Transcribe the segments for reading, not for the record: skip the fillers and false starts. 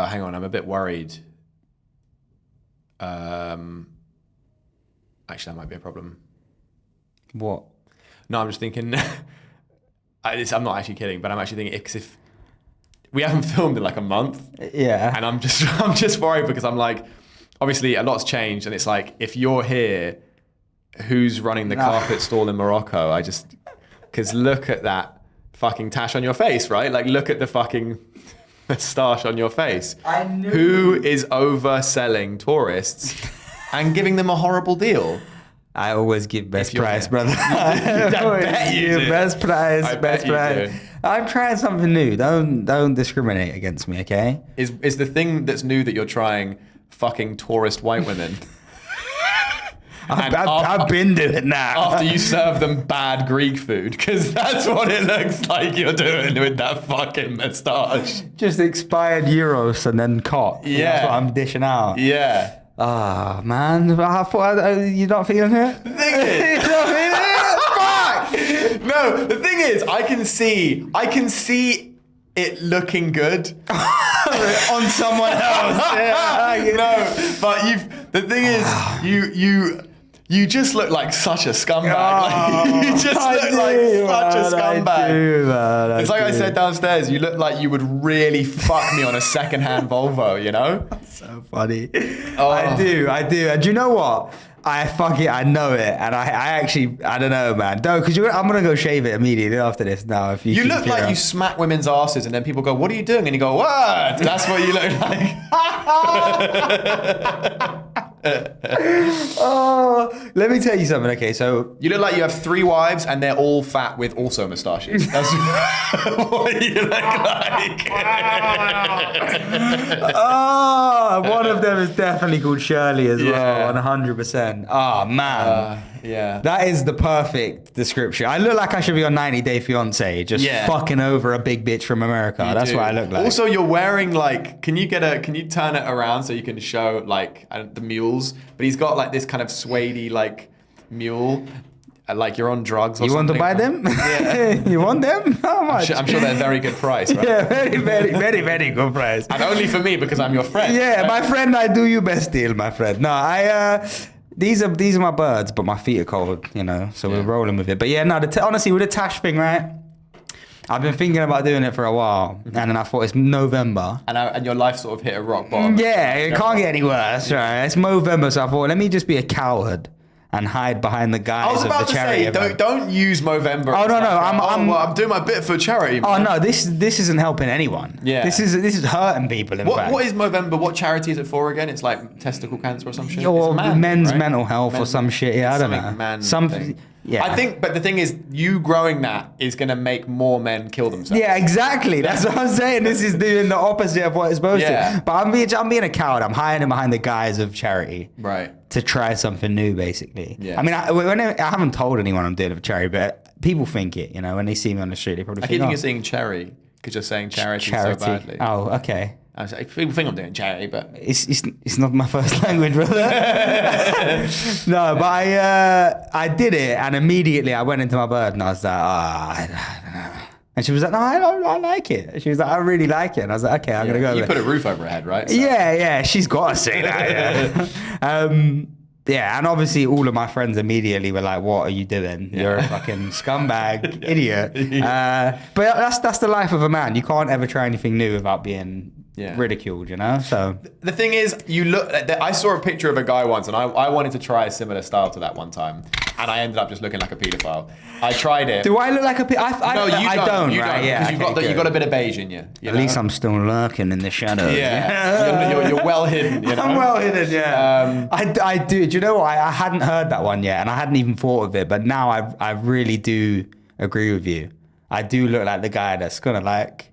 hang on, I'm a bit worried. Actually, that might be a problem. What? No, I'm just thinking. I'm not actually kidding, but I'm actually thinking because if we haven't filmed in like a month, Yeah, and I'm just worried because I'm like, obviously a lot's changed, and it's like if you're here, who's running the carpet stall in Morocco? Because look at that fucking tash on your face, right? Like look at the fucking moustache on your face. I knew. Who is overselling tourists and giving them a horrible deal? I always give best price, brother. I bet you do. Best price, I best bet you price. do. I'm trying something new. Don't discriminate against me, okay? Is the thing that's new that you're trying fucking tourist white women? I've been doing it now. After you serve them bad Greek food, because that's what it looks like you're doing with that fucking moustache. Just expired euros and then caught. Yeah. That's what I'm dishing out. Yeah. Ah, man. I thought, you're not feeling it? The thing is, You're not feeling it? Fuck! no, the thing is, I can see it looking good On someone else. Yeah. No, but the thing is, you just look like such a scumbag. Like, you just look like such a scumbag. It's like I said downstairs, you look like you would really fuck me on a second-hand Volvo, you know? So funny. Oh. I do. And do you know what? I know it. And I actually, I don't know, man. No, because I'm going to go shave it immediately after this now. If you look like you smack women's asses and then people go, what are you doing? And you go, what? That's what you look like. Oh, let me tell you something. Okay, so You look like you have 3 wives and they're all fat with also moustaches. That's what you look like. one of them is definitely called Shirley as Yeah. well, 100%. Oh man, Yeah. that is the perfect description. I look like I should be on 90 Day Fiance, just fucking over a big bitch from America. That's what I look like. Also, you're wearing like, can you turn it around so you can show like the mules? But he's got like this kind of suede like mule. Like you're on drugs or You something. want to buy them? Yeah. You want them? How much? I'm sure they're a very good price, right? Yeah, very, very, very, very good price. And only for me because I'm your friend. Yeah, right? my friend, I do you best deal, my friend. No, these are my birds, but my feet are cold, you know, so we're rolling with it. But yeah, no, honestly, with the Tash thing, right? I've been thinking about doing it for a while, and then I thought it's November. And your life sort of hit a rock bottom. Yeah, it can't get any worse, right? It's November, so I thought, let me just be a coward and hide behind the guise I was of about the to charity say, event. don't use Movember. Oh, no, no, I'm doing my bit for charity. Oh Man. no, this isn't helping anyone. Yeah. This is hurting people. In fact. What is Movember? What charity is it for again? It's like testicle cancer or some shit. Or It's man, men's right? mental health or some shit. Yeah, I don't Something know. Man Something. thing. Yeah. I think, but the thing is, you growing that is going to make more men kill themselves. Yeah, exactly. That's what I'm saying. This is doing the opposite of what it's supposed Yeah. to. But I'm being a coward. I'm hiding behind the guise of charity. Right. To try something new, basically. Yeah. I mean, I haven't told anyone I'm doing it for charity, but people think it. You know, when they see me on the street, they probably I think, keep thinking you're saying cherry because you're saying charity so badly. Oh, okay. I was like, people think I'm doing charity, but It's not my first language, brother. No, but I did it, and immediately I went into my bird, and I was like, I don't know. And she was like, no, I like it. She was like, I really like it. And I was like, okay, I'm gonna go. You with put it. a roof over her head, right? So. Yeah, she's got to say that. Yeah. Yeah, and obviously all of my friends immediately were like, what are you doing? You're a fucking scumbag, idiot. But that's the life of a man. You can't ever try anything new without being ridiculed, you know? So the thing is, I saw a picture of a guy once, and I wanted to try a similar style to that one time, and I ended up just looking like a paedophile. I tried it. Do I look like a No, you don't. You right? don't, Yeah, because you got a bit of beige in you. At least I'm still lurking in the shadows. Yeah, you're well hidden. You know? I'm well hidden, yeah. I do. Do you know what? I hadn't heard that one yet, and I hadn't even thought of it. But now I really do agree with you. I do look like the guy that's gonna like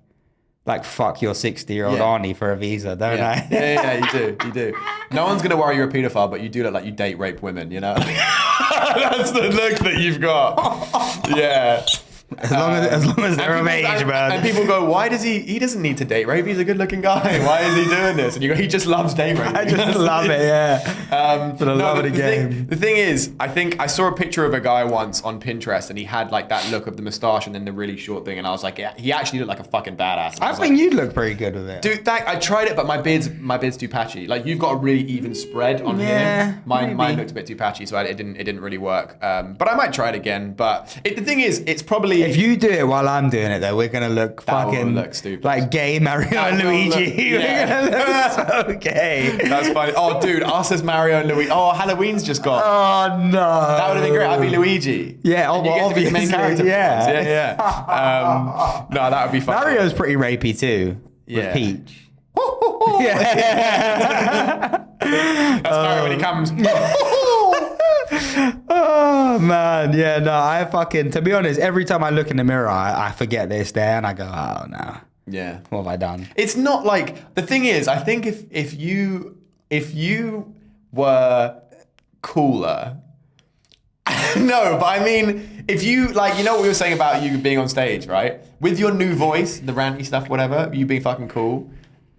fuck your 60-year-old auntie for a visa, don't I? Yeah, you do. No one's gonna worry you're a paedophile, but you do look like you date rape women. You know, that's the look that you've got. Yeah. As long as they're of age, man. And people go, why does he doesn't need to date rape, he's a good looking guy. Why is he doing this? And you go, he just loves date rape. I just love it, yeah. But I love it again. The thing is, I think I saw a picture of a guy once on Pinterest and he had like that look of the moustache and then the really short thing. And I was like, yeah, he actually looked like a fucking badass. I think you'd look pretty good with it. Dude, I tried it, but my beard's too patchy. Like you've got a really even spread on here. Mine looked a bit too patchy, so it didn't really work. But I might try it again. But the thing is, it's probably if you do it while I'm doing it, though, we're gonna look fucking look stupid. like gay Mario and Luigi. We're gonna look so gay. That's funny. Oh, dude, us as Mario and Luigi. Oh, Halloween's just gone. Oh no, that would have been great. I'd be Luigi. Yeah, obviously, the main character. Yeah. No, that would be fun. Mario's pretty rapey too. With Peach. Yeah. That's Mario when he comes. Oh man, yeah, no, I fucking, to be honest, every time I look in the mirror, I forget that it's there and I go, oh no. Yeah. What have I done? It's not like, the thing is, I think if you were cooler, no, but I mean, if you, like, you know what we were saying about you being on stage, right? With your new voice, the ranty stuff, whatever, you being fucking cool,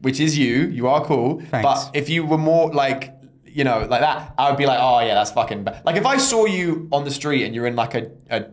which is you are cool. Thanks. But if you were more like, you know, like that, I would be like, oh yeah, that's fucking bad. Like if I saw you on the street and you're in like a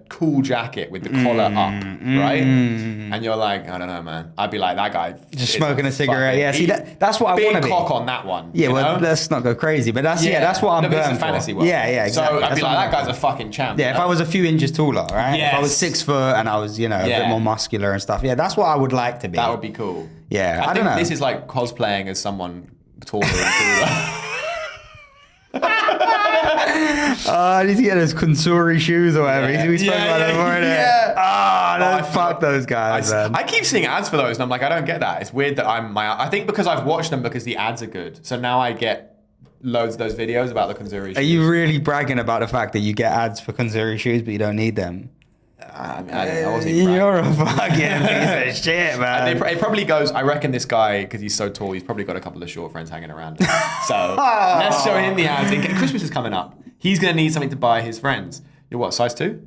cool jacket with the collar up, right? And you're like, I don't know, man. I'd be like, that guy just smoking a cigarette. Yeah, see, that's what I want to be. Big cock on that one. Yeah, well, know? Let's not go crazy, but that's that's what I'm going for. Fantasy world. Yeah, exactly. So I'd be like, that guy's a fucking champ. Yeah, if I was a few inches taller, right? Yes. If I was 6 foot and I was, you know, a bit more muscular and stuff. Yeah, that's what I would like to be. That would be cool. Yeah, I don't know. This is like cosplaying as someone taller and cooler. I need to get those Kunsuri shoes or whatever. We spoke about them already. Yeah. Fuck those guys, man. I keep seeing ads for those, and I'm like, I don't get that. It's weird that I think because I've watched them because the ads are good. So now I get loads of those videos about the Kunsuri shoes. Are you really bragging about the fact that you get ads for Kunsuri shoes, but you don't need them? I wasn't even You're a fucking piece of shit, man. It probably goes, I reckon this guy, because he's so tall, he's probably got a couple of short friends hanging around. So let's show him the ads. Christmas is coming up. He's going to need something to buy his friends. You're what, size 2?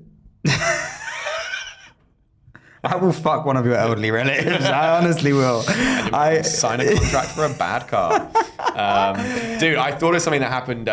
I will fuck one of your elderly relatives. I honestly will. I sign a contract for a bad car. Dude, I thought of something that happened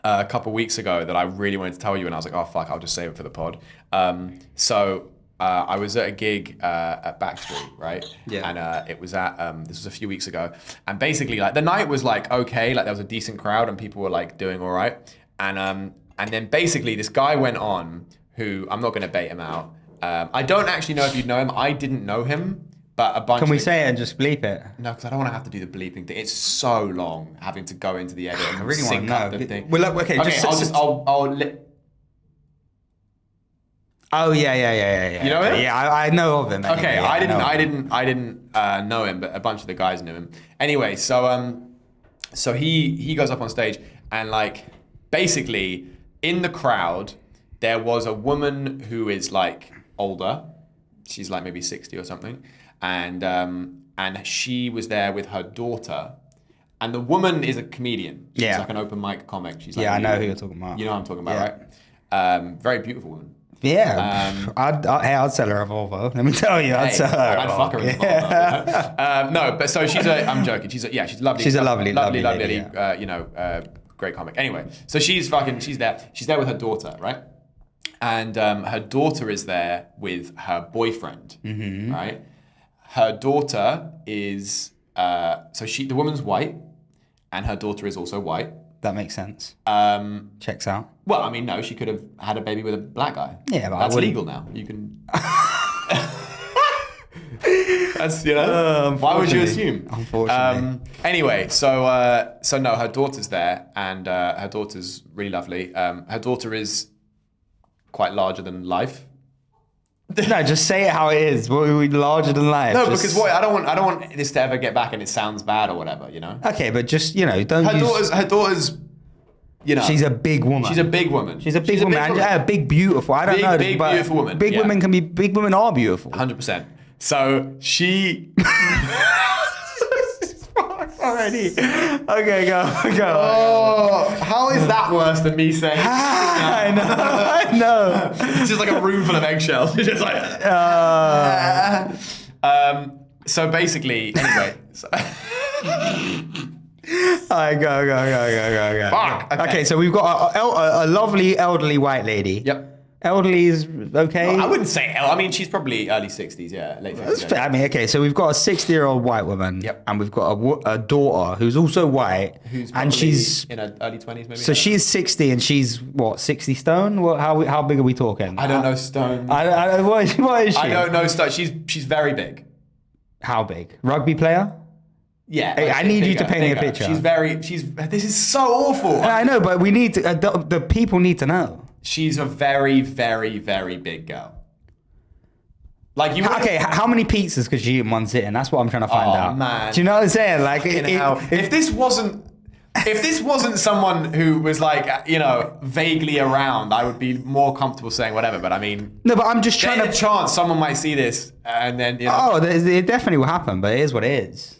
a couple weeks ago that I really wanted to tell you, and I was like, oh fuck, I'll just save it for the pod. I was at a gig at Backstreet, right? Yeah. And it was at this was a few weeks ago, and basically like the night was like okay, like there was a decent crowd and people were like doing all right, and then basically this guy went on who I'm not going to bait him out. I don't actually know if you'd know him. I didn't know him. But a bunch. Can we say it and just bleep it? No, because I don't want to have to do the bleeping thing. It's so long having to go into the edit and I really sync want up to know. the thing. Well, look, okay. I'll Oh yeah. You know him? Yeah, I know of him. Anyway. Okay, Yeah, I didn't know him, but a bunch of the guys knew him. Anyway, so he goes up on stage and like basically in the crowd there was a woman who is like older. She's like maybe 60 or something. And she was there with her daughter, and the woman is a comedian. She's like an open mic comic. She's like, I know who you're talking about. You know what I'm talking about, right? Very beautiful woman. Yeah, I'd sell her a Volvo. Let me tell you, I'd sell her. I'd fuck her in the Volvo. No, but so I'm joking. She's lovely. She's a lovely lady, great comic. Anyway, so she's there. She's there with her daughter, right? And her daughter is there with her boyfriend, right? Her daughter is the woman's white, and her daughter is also white. That makes sense. Checks out. Well, I mean, no, she could have had a baby with a black guy. Yeah, but that's legal now. You can. That's why would you assume? Unfortunately. Anyway, so no, her daughter's there, and her daughter's really lovely. Her daughter is quite larger than life. No, just say it how it is. We're larger than life. No, because I don't want this to ever get back and it sounds bad or whatever, you know. Okay, but just don't. Her daughter's. She's a big woman. She's a big woman. She's a big woman. And, big beautiful. I don't know. Big beautiful woman. Big women can be. Big women are beautiful. 100%. So she. already. Okay, go. Oh, how is that worse than me saying? I know. It's just like a room full of eggshells. It's just like. So basically, anyway. Alright, go. Fuck. Okay, so we've got a lovely elderly white lady. Yep. Elderly is okay. I wouldn't say I mean, she's probably early 60s, yeah, late 50s. That's fair. I mean, okay, so we've got a 60-year-old white woman. Yep. And we've got a daughter who's also white. Who's and she's in her early 20s, maybe. So she's 60 and she's what, 60 stone? What? How big are we talking? I don't know stone. What is she? I don't know stone. She's very big. How big? Rugby player? Yeah. Hey, I need you to paint me a picture. This is so awful. I know, but we need to, the people need to know. She's a very, very, very big girl. Like you. Okay, how many pizzas could she eat in one sitting? That's what I'm trying to find out. Man. Do you know what I'm saying? Like, if this wasn't someone who was like, vaguely around, I would be more comfortable saying whatever. But I mean, no, but I'm just trying there's a chance someone might see this and then. Oh, it definitely will happen, but it is what it is.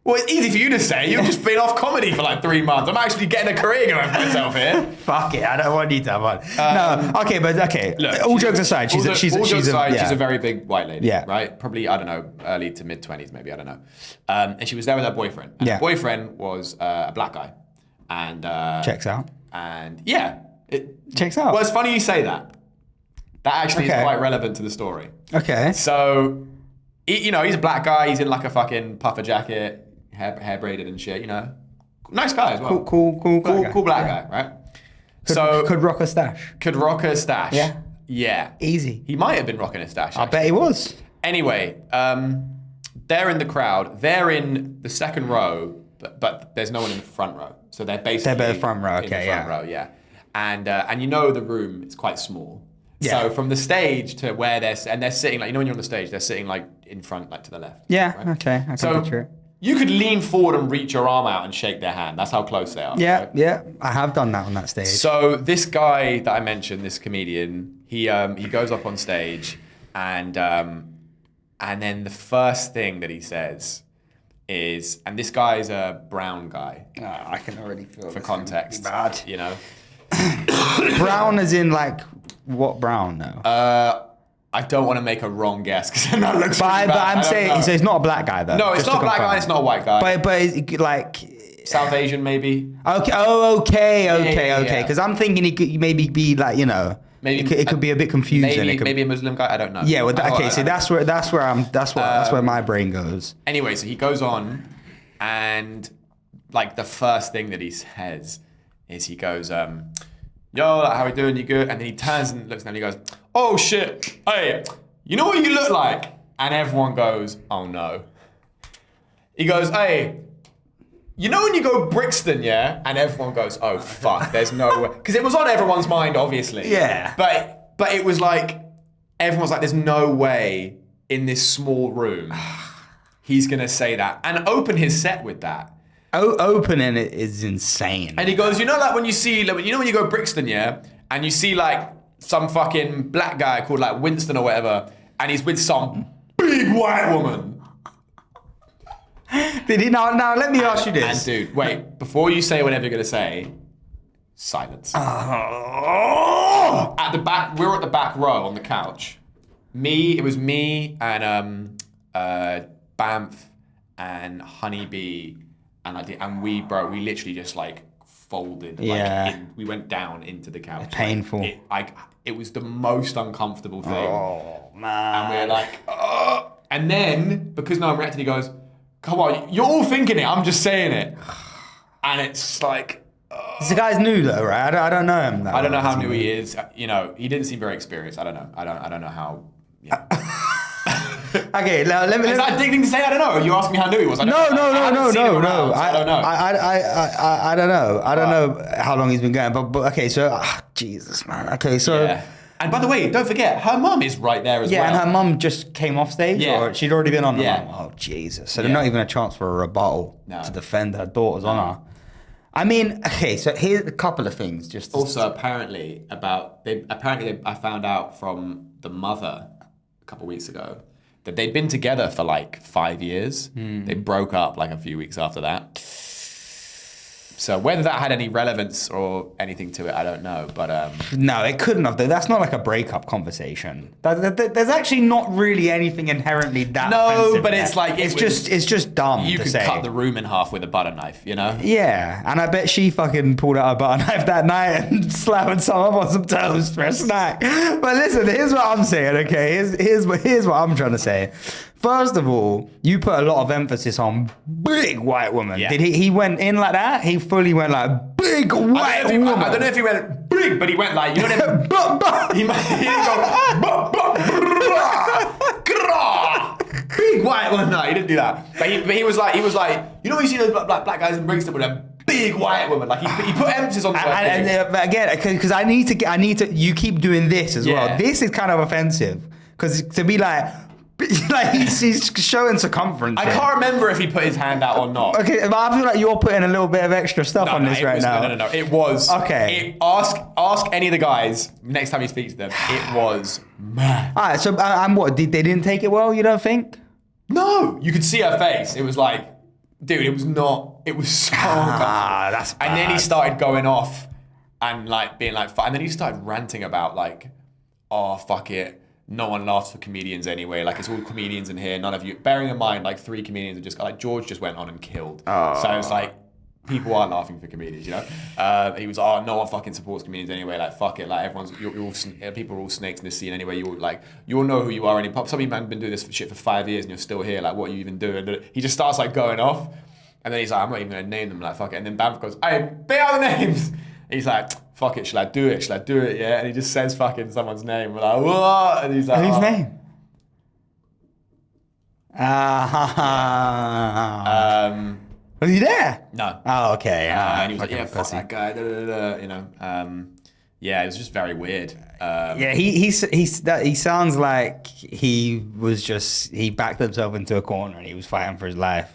Well, it's easy for you to say. You've just been off comedy for like 3 months. I'm actually getting a career going for myself here. Fuck it, I don't want you to have one. No, okay, but okay. Look, all jokes aside, she's a very big white lady. Yeah. Right? Probably, I don't know, early to mid 20s, maybe, I don't know. And she was there with her boyfriend. And her boyfriend was a black guy. And checks out. And yeah. Checks out. Well, it's funny you say that. That actually is quite relevant to the story. Okay. So, he's a black guy. He's in like a fucking puffer jacket. Hair braided and shit, Nice guy as well. Cool black guy, right? Could rock a stash. Could rock a stash. Yeah. Yeah. Easy. He might have been rocking a stash. I bet he was. Anyway, they're in the crowd. They're in the second row, but there's no one in the front row. So they're basically the front row. Okay, in the front row, yeah. And the room is quite small. Yeah. So from the stage to where they're sitting, like when you're on the stage, they're sitting like in front, like to the left. Yeah. Right? Okay. I can picture it. You could lean forward and reach your arm out and shake their hand. That's how close they are. Yeah, right? yeah. I have done that on that stage. So this guy that I mentioned, this comedian, he goes up on stage and then the first thing that he says is, and this guy is a brown guy. I can already feel for context. Bad. Brown as in like what brown though? I don't want to make a wrong guess because then that looks really bad. But I'm saying, so it's not a black guy though. No, it's not a black guy. It's not a white guy. But it's like South Asian maybe. Okay. Oh, okay. Yeah. Because I'm thinking he could maybe be like maybe it could be a bit confusing. Maybe a Muslim guy. I don't know. Yeah. Well, so that's where my brain goes. Anyway, so he goes on, and like the first thing that he says is he goes, "Yo, like, how we doing? You good?" And then he turns and looks and he goes, "Oh shit! Hey, you know what you look like?" And everyone goes, "Oh no." He goes, "Hey, you know when you go Brixton, yeah?" And everyone goes, "Oh fuck, there's no way," because it was on everyone's mind, obviously. Yeah. But it was like everyone's like, "There's no way in this small room he's gonna say that and open his set with that." Opening it is insane. And he goes, like when you see, like, when you go Brixton, yeah, and you see like some fucking black guy called like Winston or whatever, and he's with some big white woman. Did he? Now let me ask you this. And dude, wait, before you say whatever you're gonna say, silence. Oh. At the back, we were at the back row on the couch. It was me and Bamf and Honeybee. And we literally just like folded. Yeah. We went down into the couch. Painful. It was the most uncomfortable thing. Oh man. And we were like, oh. And then because no one reacted, he goes, "Come on, you're all thinking it. I'm just saying it." And it's like, the guy's new though, right? I don't know him. I don't know how new he is. He didn't seem very experienced. I don't know. I don't know how. Yeah. Okay, now let me. Is that a dig thing to say? I don't know. You asked me how new he was. No. I don't know. I don't know. I don't know how long he's been going, but okay. So, Jesus, man. Okay, so. Yeah. And by the way, don't forget, her mum is right there as well. Yeah, and her mum just came off stage, or she'd already been on. Yeah. Oh, Jesus. So there's not even a chance for a rebuttal to defend her daughter's honour. I mean, okay, so here's a couple of things. Just also, apparently, I found out from the mother a couple of weeks ago that they'd been together for like 5 years. They broke up like a few weeks after that. So whether that had any relevance or anything to it, I don't know. But no, it couldn't have. That's not like a breakup conversation. There's actually not really anything inherently that. No, but it's like it's just dumb. You to could say. cut the room in half with a butter knife, you know? Yeah, and I bet she fucking pulled out a butter knife that night and slapped someone on some toast for a snack. But listen, here's what I'm saying. Okay, here's what I'm trying to say. First of all, you put a lot of emphasis on big white woman. Yeah. Did he went in like that? He fully went like big white woman. I don't know if he went big, but he went like, you know what he didn't go big white woman. No, he didn't do that. But he was like, you know when you see those black guys in Brixton with a big white woman, like he put emphasis on the word big. But again, because I need to. You keep doing this as well. Yeah. This is kind of offensive because to be like he's showing circumference. I here. can't remember if he put his hand out or not. Okay, but I feel like you're putting a little bit of extra stuff on this right now. No. It was. Okay. Ask any of the guys next time you speak to them. It was mad. All right, so what? They didn't take it well, you don't think? No, you could see her face. It was like, dude, it was not. It was so uncomfortable. That's bad. And then he started going off and like being like, and then he started ranting about like, oh fuck it. No one laughs for comedians anyway. Like, it's all comedians in here. None of you. Bearing in mind, like, 3 comedians are just like George just went on and killed. Oh. So it's like people are laughing for comedians, you know. He was, no one fucking supports comedians anyway. Like, fuck it. Like, everyone's you're all people are all snakes in this scene anyway. You all know who you are. And some of you have been doing this shit for 5 years and you're still here. Like, what are you even doing? He just starts like going off, and then he's like, I'm not even gonna name them. Like, fuck it. And then Bamf goes, hey, be out the names. And he's like, fuck it, shall I do it? Yeah. And he just says fucking someone's name. We're like, what? And he's like, whose name? Was he there? No. Oh, okay. And he was like, yeah, fuck that guy. You know. Yeah, it was just very weird. Yeah, he sounds like he backed himself into a corner and he was fighting for his life.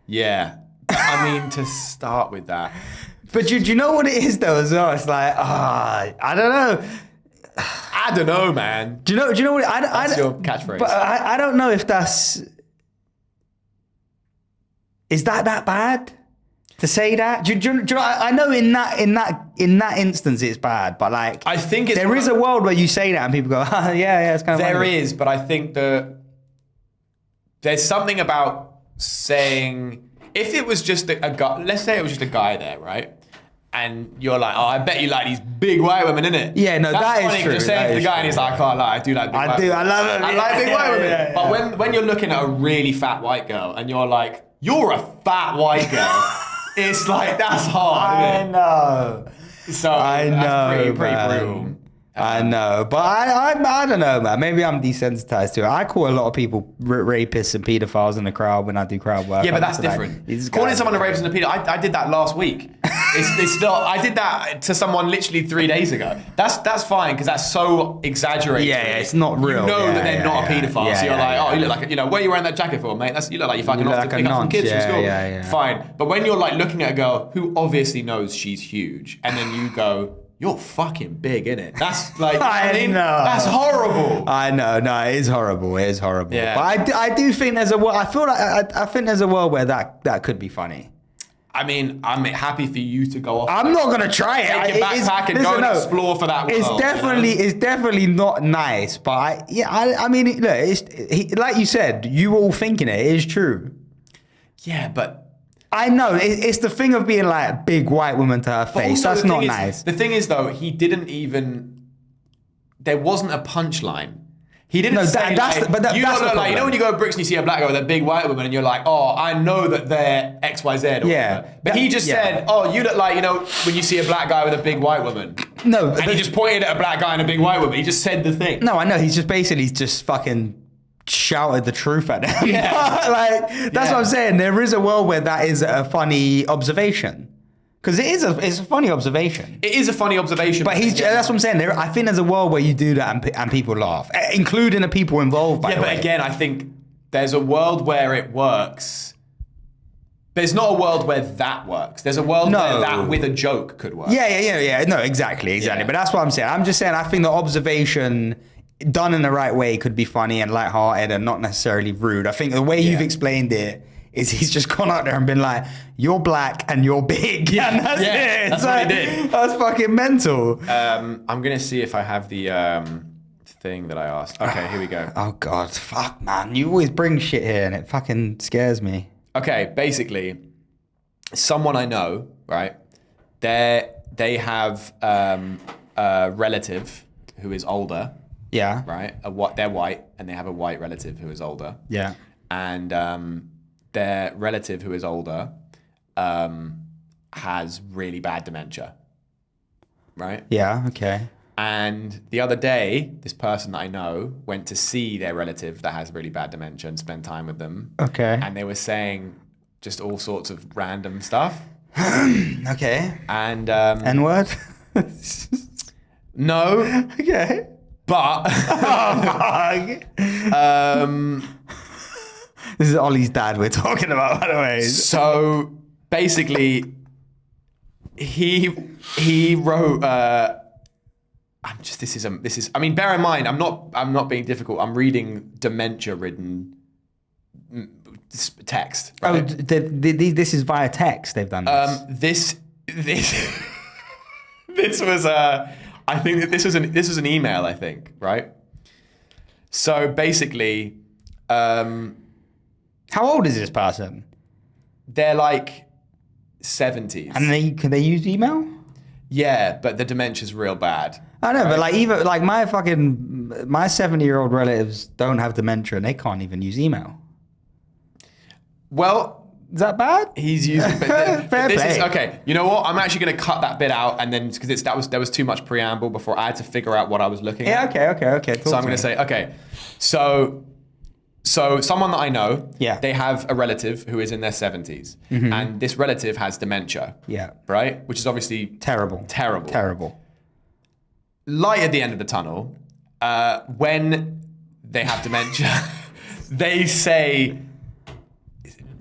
Yeah. I mean, to start with that. But do you know what it is though as well? It's like, I don't know. I don't know, man. Do you know what? That's your catchphrase. But I don't know if that's. Is that bad to say that? Do you know, I know in that instance it's bad, but like I think there is a world where you say that and people go, yeah, it's kind of. There is, but I think there's something about saying, if it was just a guy, let's say it was just a guy there, right? And you're like, oh, I bet you like these big white women, innit? Yeah, no, that's that funny, is true. You're saying to the guy, and he's like, I can't lie, I do like big white women. I love it. I like big white women. Yeah. But when you're looking at a really fat white girl, and you're like, you're a fat white girl, it's like, that's hard, I isn't it? know. So I know, that's pretty man. brutal. I know, but I don't know, man. Maybe I'm desensitized to it. I call a lot of people rapists and pedophiles in the crowd when I do crowd work. Yeah, but that's different. Like, calling someone a rapist and a pedo, I did that last week. It's still, I did that to someone literally 3 days ago. That's fine because that's so exaggerated. Yeah, it's not real. You know Yeah, that they're yeah, not a yeah. paedophile. Yeah, so you're yeah, like, yeah, you look like, what are you wearing that jacket for, mate? You look like you're fucking You off look to like pick a up some nonce. kids from Yeah, school. yeah. Fine. But when you're like looking at a girl who obviously knows she's huge, and then you go, you're fucking big, innit? That's like, I know. That's horrible. I know, no, it is horrible. It is horrible. Yeah. But I do think there's a world. I feel like I think there's a world where that could be funny. I mean, I'm happy for you to go off. I'm not gonna try it. Take your backpack and go and explore for that world. It's definitely not nice. But I mean, look, like you said, you were all thinking it. It is true. Yeah, but I know it's the thing of being like big white woman to her face. also That's the not thing is- nice. The thing is, though, he didn't even. There wasn't a punchline. He didn't No, say that's like, the- but that- you that's don't the look like, you know problem. when you go to Brixton and you see a black girl with a big white woman and you're like, oh, I know that they're X, Y, Z. Or Yeah. whatever. But he just said, oh, you look like, when you see a black guy with a big white woman. No, And he just pointed at a black guy and a big white woman. He just said the thing. No, I know. He's just basically just fucking shouted the truth at them. Yeah. Like that's what I'm saying. There is a world where that is a funny observation. Because it's a funny observation. It is a funny observation. But that's what I'm saying. I think there's a world where you do that and people laugh, including the people involved. By the way. But again, I think there's a world where it works. There's not a world where that works. There's a world where that with a joke could work. Yeah. No, exactly. Yeah. But that's what I'm saying. I'm just saying. I think the observation done in the right way could be funny and lighthearted and not necessarily rude. I think the way you've explained it is he's just gone out there and been like, you're black and you're big. Yeah, and that's it. That's what he did. That's fucking mental. I'm going to see if I have the thing that I asked. Okay, here we go. Oh, God. Fuck, man. You always bring shit here and it fucking scares me. Okay, basically, someone I know, right, they have a relative who is older. Yeah. Right? They're white, and they have a white relative who is older. Yeah. And their relative who is older has really bad dementia. Right? Yeah, okay. And the other day, this person that I know went to see their relative that has really bad dementia and spend time with them. Okay. And they were saying just all sorts of random stuff. Okay. And N-word? no. Okay. But this is Ollie's dad we're talking about, by the way. So basically, he wrote. This is. I mean, bear in mind, I'm not being difficult. I'm reading dementia-ridden text. Right? Oh, this is via text. They've done this. This was I think that this was an email. I think, right. So basically, how old is this person? They're like 70s, and can they use email? Yeah, but the dementia's real bad. I know, right? But like even like my 70-year-old relatives don't have dementia and they can't even use email. Well, is that bad? He's using Fair play. Okay, you know what? I'm actually going to cut that bit out, and then because there was too much preamble before I had to figure out what I was looking at. Yeah, okay. So I'm going to say, okay, so someone that I know, they have a relative who is in their 70s, and this relative has dementia. Yeah. Right? Which is obviously terrible. Light at the end of the tunnel. When they have dementia, they say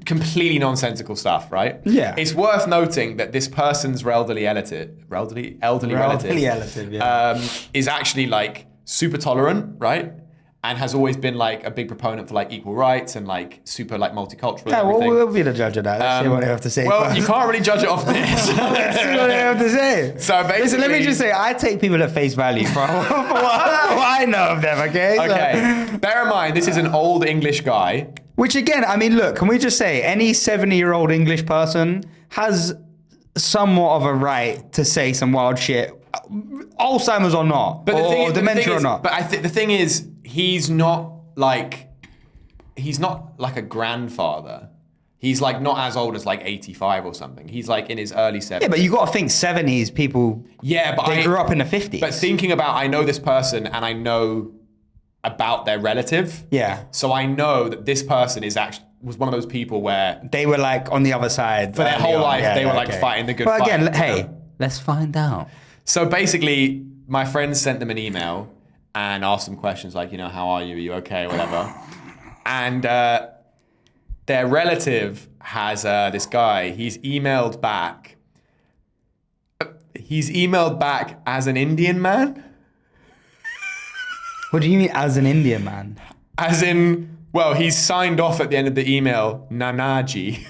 completely nonsensical stuff, right? Yeah. It's worth noting that this person's elderly relative is actually like super tolerant, right? And has always been like a big proponent for like equal rights and like super like multicultural. Yeah, well, we'll be the judge of that. Let's see what they have to say. Well, you can't really judge it off this. Let's see what they have to say. So basically, listen, let me just say, I take people at face value for what I know of them. Okay. Okay. Bear in mind, this is an old English guy. Which again, I mean, look, can we just say any 70-year-old English person has somewhat of a right to say some wild shit, Alzheimer's or not, or dementia or not. But I think the thing is, he's not like a grandfather. He's like not as old as like 85 or something. He's like in his early 70s. Yeah, but you got to think 70s people. Yeah, but they grew up in the 50s. But thinking about, I know this person and I know about their relative. Yeah. So I know that this person was one of those people where they were like on the other side for their whole life. They were like fighting the good fight. But again, hey, let's find out. So basically, my friends sent them an email and asked them questions like, how are you? Are you okay? Whatever. And their relative has this guy. He's emailed back. He's emailed back as an Indian man. What do you mean as an Indian man? As in, well, he's signed off at the end of the email, Nanaji.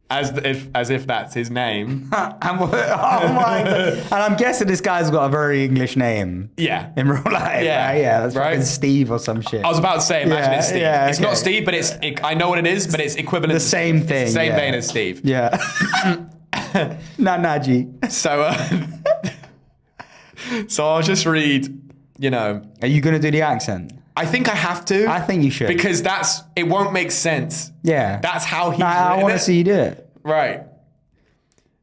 As if that's his name. Oh my God. And I'm guessing this guy's got a very English name. Yeah. In real life. Yeah. Right? Yeah. That's fucking Steve or some shit. I was about to say, imagine it's Steve. Yeah, it's not Steve, but I know what it is, but it's equivalent. The same thing. Same vein as Steve. Yeah. Nanaji. So I'll just read, Are you going to do the accent? I think I have to. I think you should. Because it won't make sense. Yeah. That's how he's I want to see you do it. Right.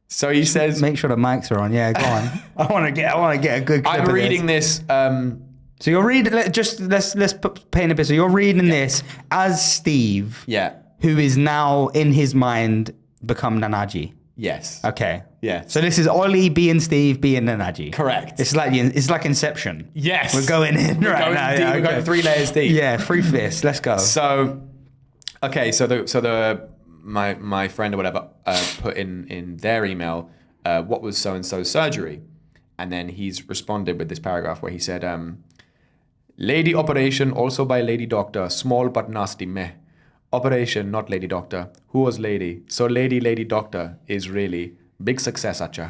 So he says... Make sure the mics are on. Yeah, go on. I want to get a good clip I'm reading this... So you're reading... let's paint a picture. So you're reading this as Steve. Yeah. Who is now, in his mind, become Nanaji. Yes. Okay. Yeah. So this is Ollie being Steve being Nanaji. Correct. It's like Inception. Yes. We're going in We're going now. deep. Yeah, We're going 3 layers deep. Yeah, 3 fists. Let's go. So, okay. My friend or whatever put in their email, what was so and so's surgery, and then he's responded with this paragraph where he said, Lady Operation, also by Lady Doctor. Small but nasty, meh. Operation, not Lady Doctor. Who was Lady? So Lady Doctor is really big success, acha.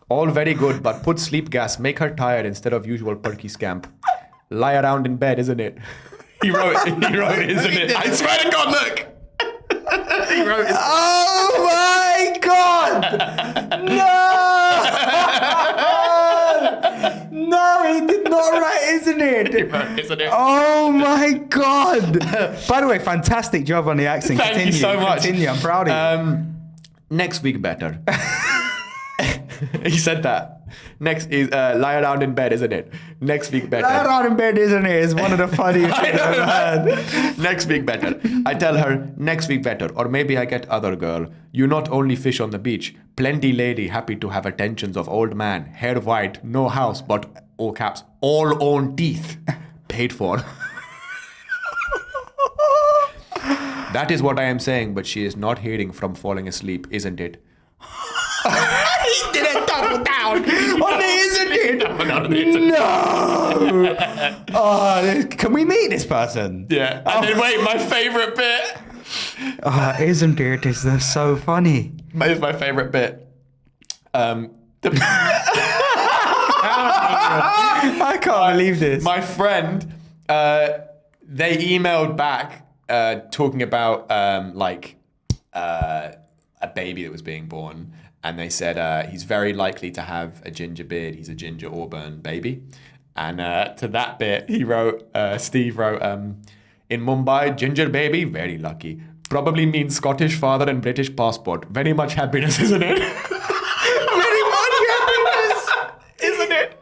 All very good, but put sleep gas, make her tired instead of usual perky scamp. Lie around in bed, isn't it? He wrote, isn't it? I swear to God, look. He wrote, oh my God! No! No, he did not write, isn't it? He wrote, isn't it? Oh my God! By the way, fantastic job on the accent. Thank you so much. Continue, I'm proud of you. Next week better. He said that. Next is lie around in bed, isn't it? Next week better. Lie around in bed, isn't it? It's one of the funniest things I've ever heard. Next week better. I tell her, next week better. Or maybe I get other girl. You not only fish on the beach. Plenty lady happy to have attentions of old man. Hair white, no house, but all caps, all own teeth. Paid for. That is what I am saying, but she is not hearing from falling asleep, isn't it? He didn't double down on the isn't it? No. Oh, can we meet this person? Yeah. And then wait, my favourite bit. Oh, isn't it? Is this so funny? It's my favourite bit. I can't believe this. My friend, they emailed back talking about a baby that was being born. And they said he's very likely to have a ginger beard. He's a ginger auburn baby. And to that bit, he wrote, Steve wrote, in Mumbai, ginger baby, very lucky. Probably means Scottish father and British passport. Very much happiness, isn't it? Very much happiness, isn't it?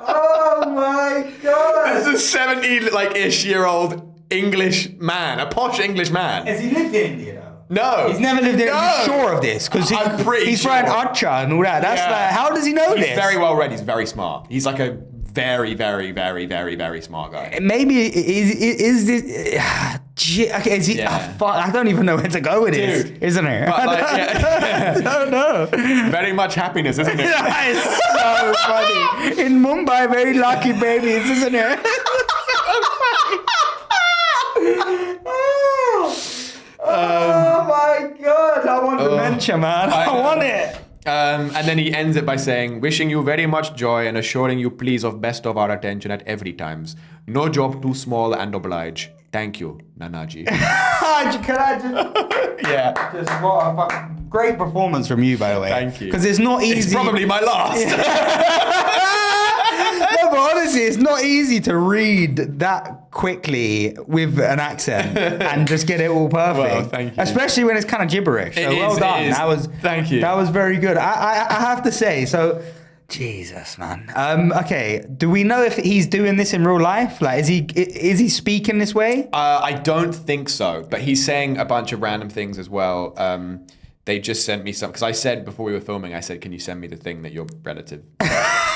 Oh my God. This is a 70-ish-year-old English man, a posh English man. Has he lived in India? No. He's never lived in India. No. He's sure of this because he's trying Acha and all that. That's like, how does he know this? He's very well read. He's very smart. He's like a very, very, very, very, very smart guy. Maybe is this? Okay, is he? Yeah. Fuck, I don't even know where to go with this, isn't it? But I don't know. Very much happiness, isn't it? It's so funny. In Mumbai, very lucky babies, isn't it? Oh my God! I want dementia, man. I want it. And then he ends it by saying, wishing you very much joy and assuring you please of best of our attention at every times. No job too small and oblige. Thank you, Nanaji. Can I just... Yeah. Just what a fucking great performance from you, by the way. Thank you. Because it's not easy. It's probably my last. No, but honestly, it's not easy to read that quickly with an accent and just get it all perfect. Well, thank you. Especially when it's kind of gibberish. So well done. That was thank you. That was very good. I have to say, so Jesus, man. Okay, do we know if he's doing this in real life? Like, is he speaking this way? I don't think so, but he's saying a bunch of random things as well. They just sent me some, because I said before we were filming, I said, can you send me the thing that your relative...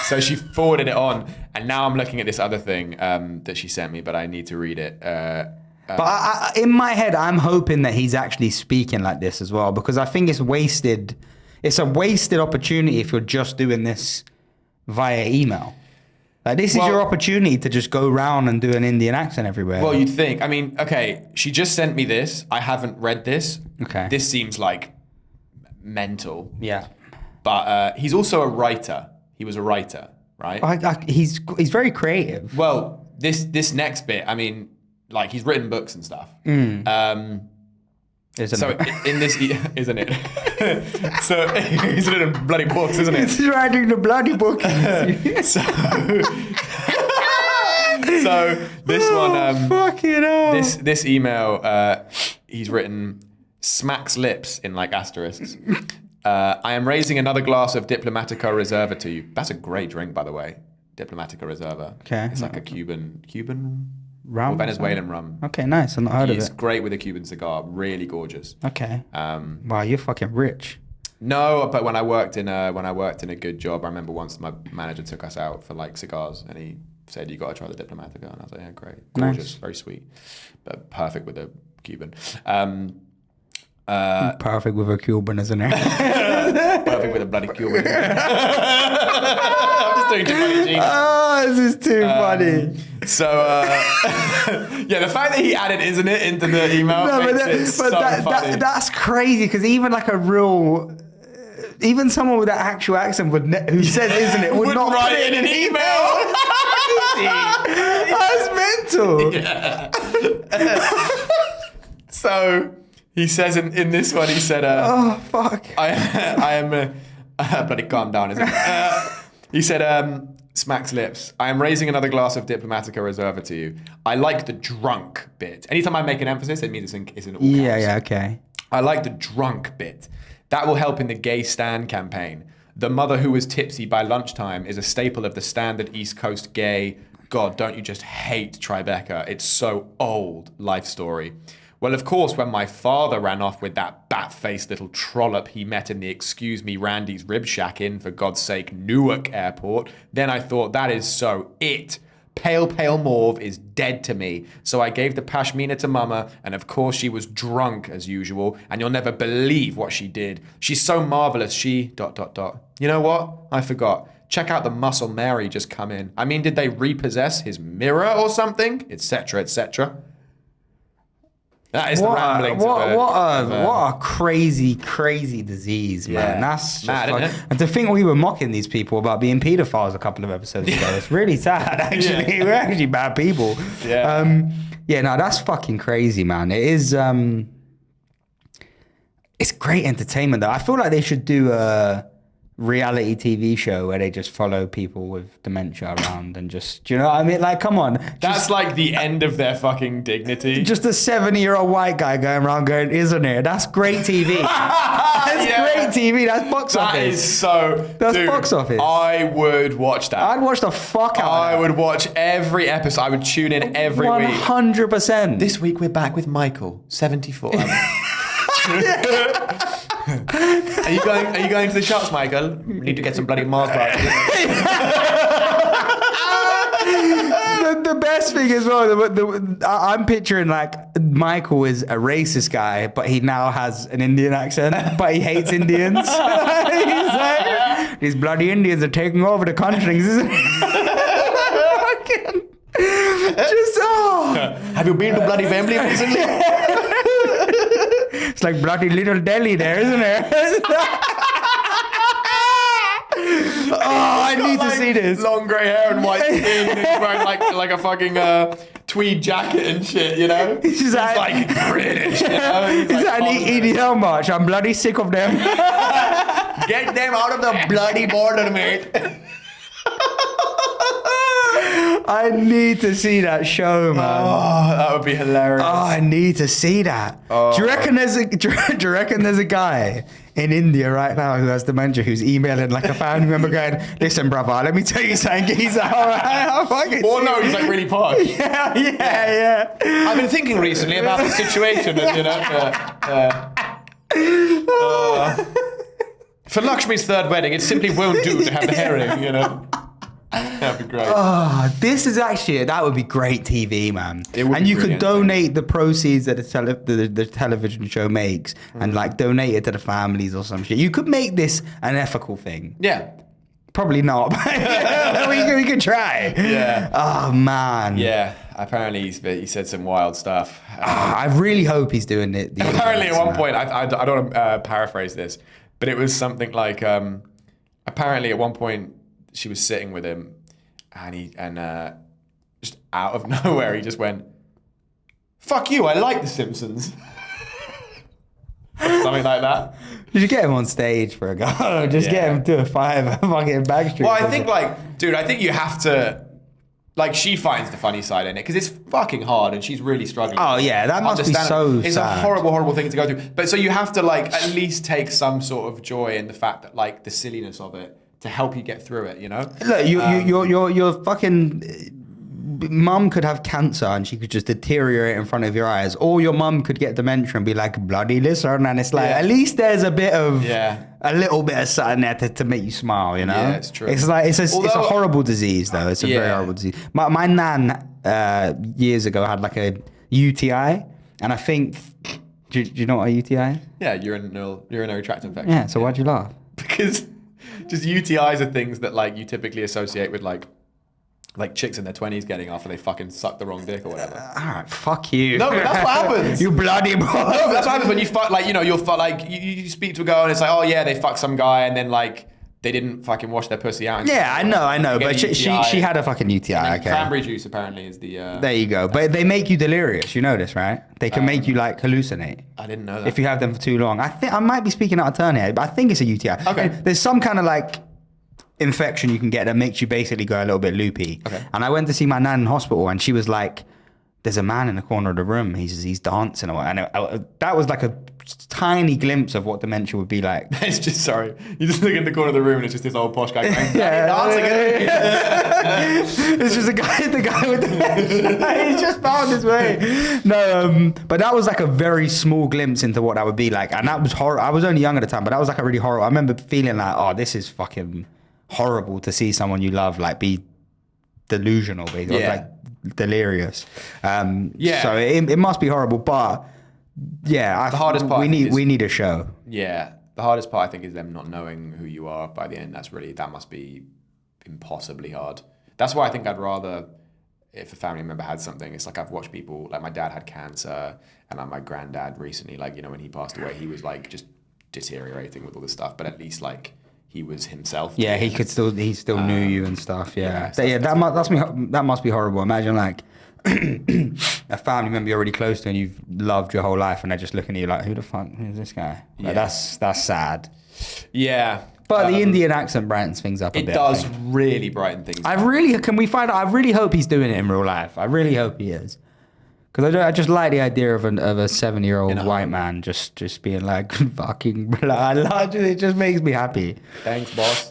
So she forwarded it on, and now I'm looking at this other thing that she sent me, but I need to read it. But in my head, I'm hoping that he's actually speaking like this as well, because I think it's wasted. It's a wasted opportunity if you're just doing this via email. Like, this is your opportunity to just go around and do an Indian accent everywhere. Well, you'd think. I mean, okay, she just sent me this. I haven't read this. Okay. This seems like mental. Yeah. But he's also a writer. He was a writer, right? He's very creative. Well, this next bit, I mean, like, he's written books and stuff. So in this, isn't it? So he's written bloody books, isn't it? He's writing the bloody book. So this one, fucking hell. this email, he's written smacks lips in like asterisks. I am raising another glass of Diplomatica Reserva to you. That's a great drink, by the way. Diplomatica Reserva. Okay. It's like a Cuban rum or Venezuelan rum. Okay, nice. I've not heard of It's it. great with a Cuban cigar. Really gorgeous. Okay. Wow, you're fucking rich. No, but when I worked in a good job, I remember once my manager took us out for like cigars, and he said, "You got to try the Diplomatica," and I was like, "Yeah, great, gorgeous, Nice. very sweet, but perfect with a Cuban." Perfect with a Cuban, isn't it? Perfect with a bloody Cuban. I'm just doing too funny, Gene. Oh, this is too funny. So, yeah, the fact that he added "isn't it" into the email makes it so funny. That's crazy because even like even someone with that actual accent who says "isn't it" would not write it in an email. That's mental. Yeah. So he says in this one, he said, "Oh fuck, I am bloody calm down, isn't it?" He said, smacks lips. I am raising another glass of Diplomatica Reserva to you. I like the drunk bit. Anytime I make an emphasis, it means it's in all caps. Yeah, okay. I like the drunk bit. That will help in the gay stand campaign. The mother who was tipsy by lunchtime is a staple of the standard East Coast gay, God, don't you just hate Tribeca? It's so old life story. Well, of course, when my father ran off with that bat-faced little trollop he met in the Excuse Me Randy's Rib Shack in, for God's sake, Newark Airport, then I thought, that is so it. Pale mauve is dead to me. So I gave the pashmina to mama, and of course she was drunk as usual, and you'll never believe what she did. She's so marvelous, she... ... You know what? I forgot. Check out the Muscle Mary just come in. I mean, did they repossess his mirror or something? Etc., etc. That is the ramblings what a crazy disease, man. Yeah. That's mad, isn't it? And to think we were mocking these people about being paedophiles a couple of episodes ago. It's really sad, actually. Yeah. We're actually bad people. Yeah. No, that's fucking crazy, man. It is. It's great entertainment, though. I feel like they should do a reality TV show where they just follow people with dementia around and just, do you know what I mean? Like, come on. That's like the end of their fucking dignity. Just a 70-year-old white guy going around going, isn't it? That's great TV. That's great TV. That's box office. That is so... That's box office. I would watch that. I'd watch the fuck out of I that. would watch every episode. I would tune in every week. 100%. This week we're back with Michael, 74. Are you going to the shops, Michael? We need to get some bloody Mars bars. The best thing as well, I'm picturing like Michael is a racist guy, but he now has an Indian accent, but he hates Indians. He's like, these bloody Indians are taking over the countries, isn't it? Have you been to bloody Wembley recently? It's like bloody little Delhi there, isn't it? I need to see this. Long grey hair and white skin, and he's wearing like a fucking tweed jacket and shit, you know? He's like British, you know? He's like, I need how much? I'm bloody sick of them. Get them out of the bloody border, mate. I need to see that show, man. Oh, that would be hilarious. Oh, I need to see that. Oh. Do you reckon there's a guy in India right now who has dementia who's emailing like a family member going, listen, brother, let me tell you something. He's all right. Or no, he's like really posh. Yeah. I've been thinking recently about the situation, and, you know. For Lakshmi's third wedding, it simply won't do to have the herring, you know. That'd be great. Oh, that would be great TV, man. And you could donate the proceeds that the television show makes and like donate it to the families or some shit. You could make this an ethical thing. Yeah. Probably not, but we could try. Yeah. Oh, man. Yeah. Apparently he said some wild stuff. I really hope he's doing it. Apparently at one point, I don't want to paraphrase this, but it was something like, apparently at one point, she was sitting with him, and just out of nowhere he just went, "Fuck you! I like The Simpsons." Something like that. Did you get him on stage for a go? Just get him to a fucking Backstreet. Well, I think dude, I think you have to. Like, she finds the funny side in it because it's fucking hard and she's really struggling. Oh yeah, that must be so It's sad. a horrible thing to go through. But so you have to like at least take some sort of joy in the fact that like the silliness of it to help you get through it, you know? Look, your fucking mum could have cancer and she could just deteriorate in front of your eyes, or your mum could get dementia and be like, bloody listen, and it's like, at least there's a little bit of something there to make you smile, you know? Yeah, it's true. It's like, it's a horrible disease though. It's a very horrible disease. My nan, years ago had like a UTI, and I think Do you know what a UTI is? Yeah, urinary tract infection. Yeah, so why'd you laugh? Because just UTIs are things that like you typically associate with like chicks in their 20s getting after they fucking suck the wrong dick or whatever. All right, fuck you. No, but that's what happens. You bloody boy. No, but that's what happens when you fuck, like, you know, you'll fuck, like, you speak to a girl and it's like, oh yeah, they fucked some guy and then like, they didn't fucking wash their pussy out. Yeah, I know, but she had a fucking UTI, okay. Cranberry juice apparently is the... There you go. But they make you delirious, you know this, right? They can make you like hallucinate. I didn't know that. If you have them for too long. I might be speaking out of turn here, but I think it's a UTI. Okay. There's some kind of like infection you can get that makes you basically go a little bit loopy. Okay. And I went to see my nan in hospital and she was like, there's a man in the corner of the room. He's dancing. And that was like a tiny glimpse of what dementia would be like. It's just, sorry, you just look in the corner of the room and it's just this old posh guy going, dancing. It's just the guy with the he's just found his way. No, but that was like a very small glimpse into what that would be like. And that was horrible. I was only young at the time, but that was like a really horrible. I remember feeling like, oh, this is fucking horrible to see someone you love like be delusional, basically. Yeah. Like delirious. Yeah. So it must be horrible, but yeah, the hardest part we need a show. Yeah, the hardest part I think is them not knowing who you are by the end. That must be impossibly hard. That's why I think I'd rather, if a family member had something, it's like I've watched people, like my dad had cancer and like my granddad recently, like, you know, when he passed away, he was like just deteriorating with all this stuff, but at least like he was himself. Yeah, he still knew you and stuff. Yeah, yeah, that must be horrible. Imagine like a family member you're already close to and you've loved your whole life, and they're just looking at you like, who the fuck is this guy? Like, that's sad. Yeah, but the Indian accent brightens things up a bit. It does really brighten things. I really hope he's doing it in real life. I really hope he is. Because I just like the idea of a 7-year-old white man just being like fucking it just makes me happy. Thanks, boss.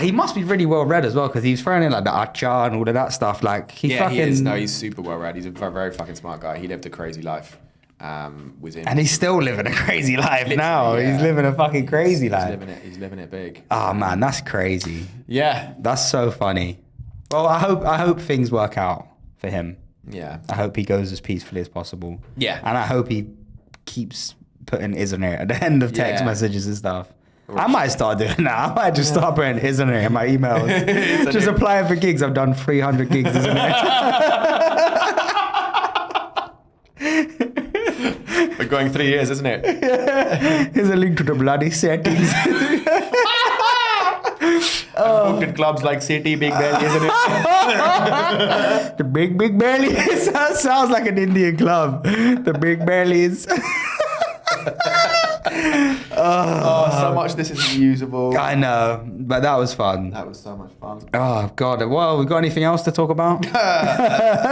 He must be really well read as well, because he's throwing in like the acha and all of that stuff. Like he is. No, he's super well read. He's a very, very fucking smart guy. He lived a crazy life. And he's still living a crazy life now. Yeah. He's living a fucking crazy life. He's living it big. Oh man, that's crazy. Yeah, that's so funny. Well, I hope things work out for him. Yeah. I hope he goes as peacefully as possible. Yeah. And I hope he keeps putting isn't it at the end of text messages and stuff. I might start doing that. I might just start putting isn't it in my emails. Just applying for gigs. I've done 300 gigs, isn't it? We're going 3 years, isn't it? Here's a link to the bloody settings. Booked at clubs like City, Big Belly, isn't it? The Big Belly. Sounds like an Indian club. The Big Bellies. So much this isn't usable. I know, but that was fun. That was so much fun. Oh God! Well, we got anything else to talk about? I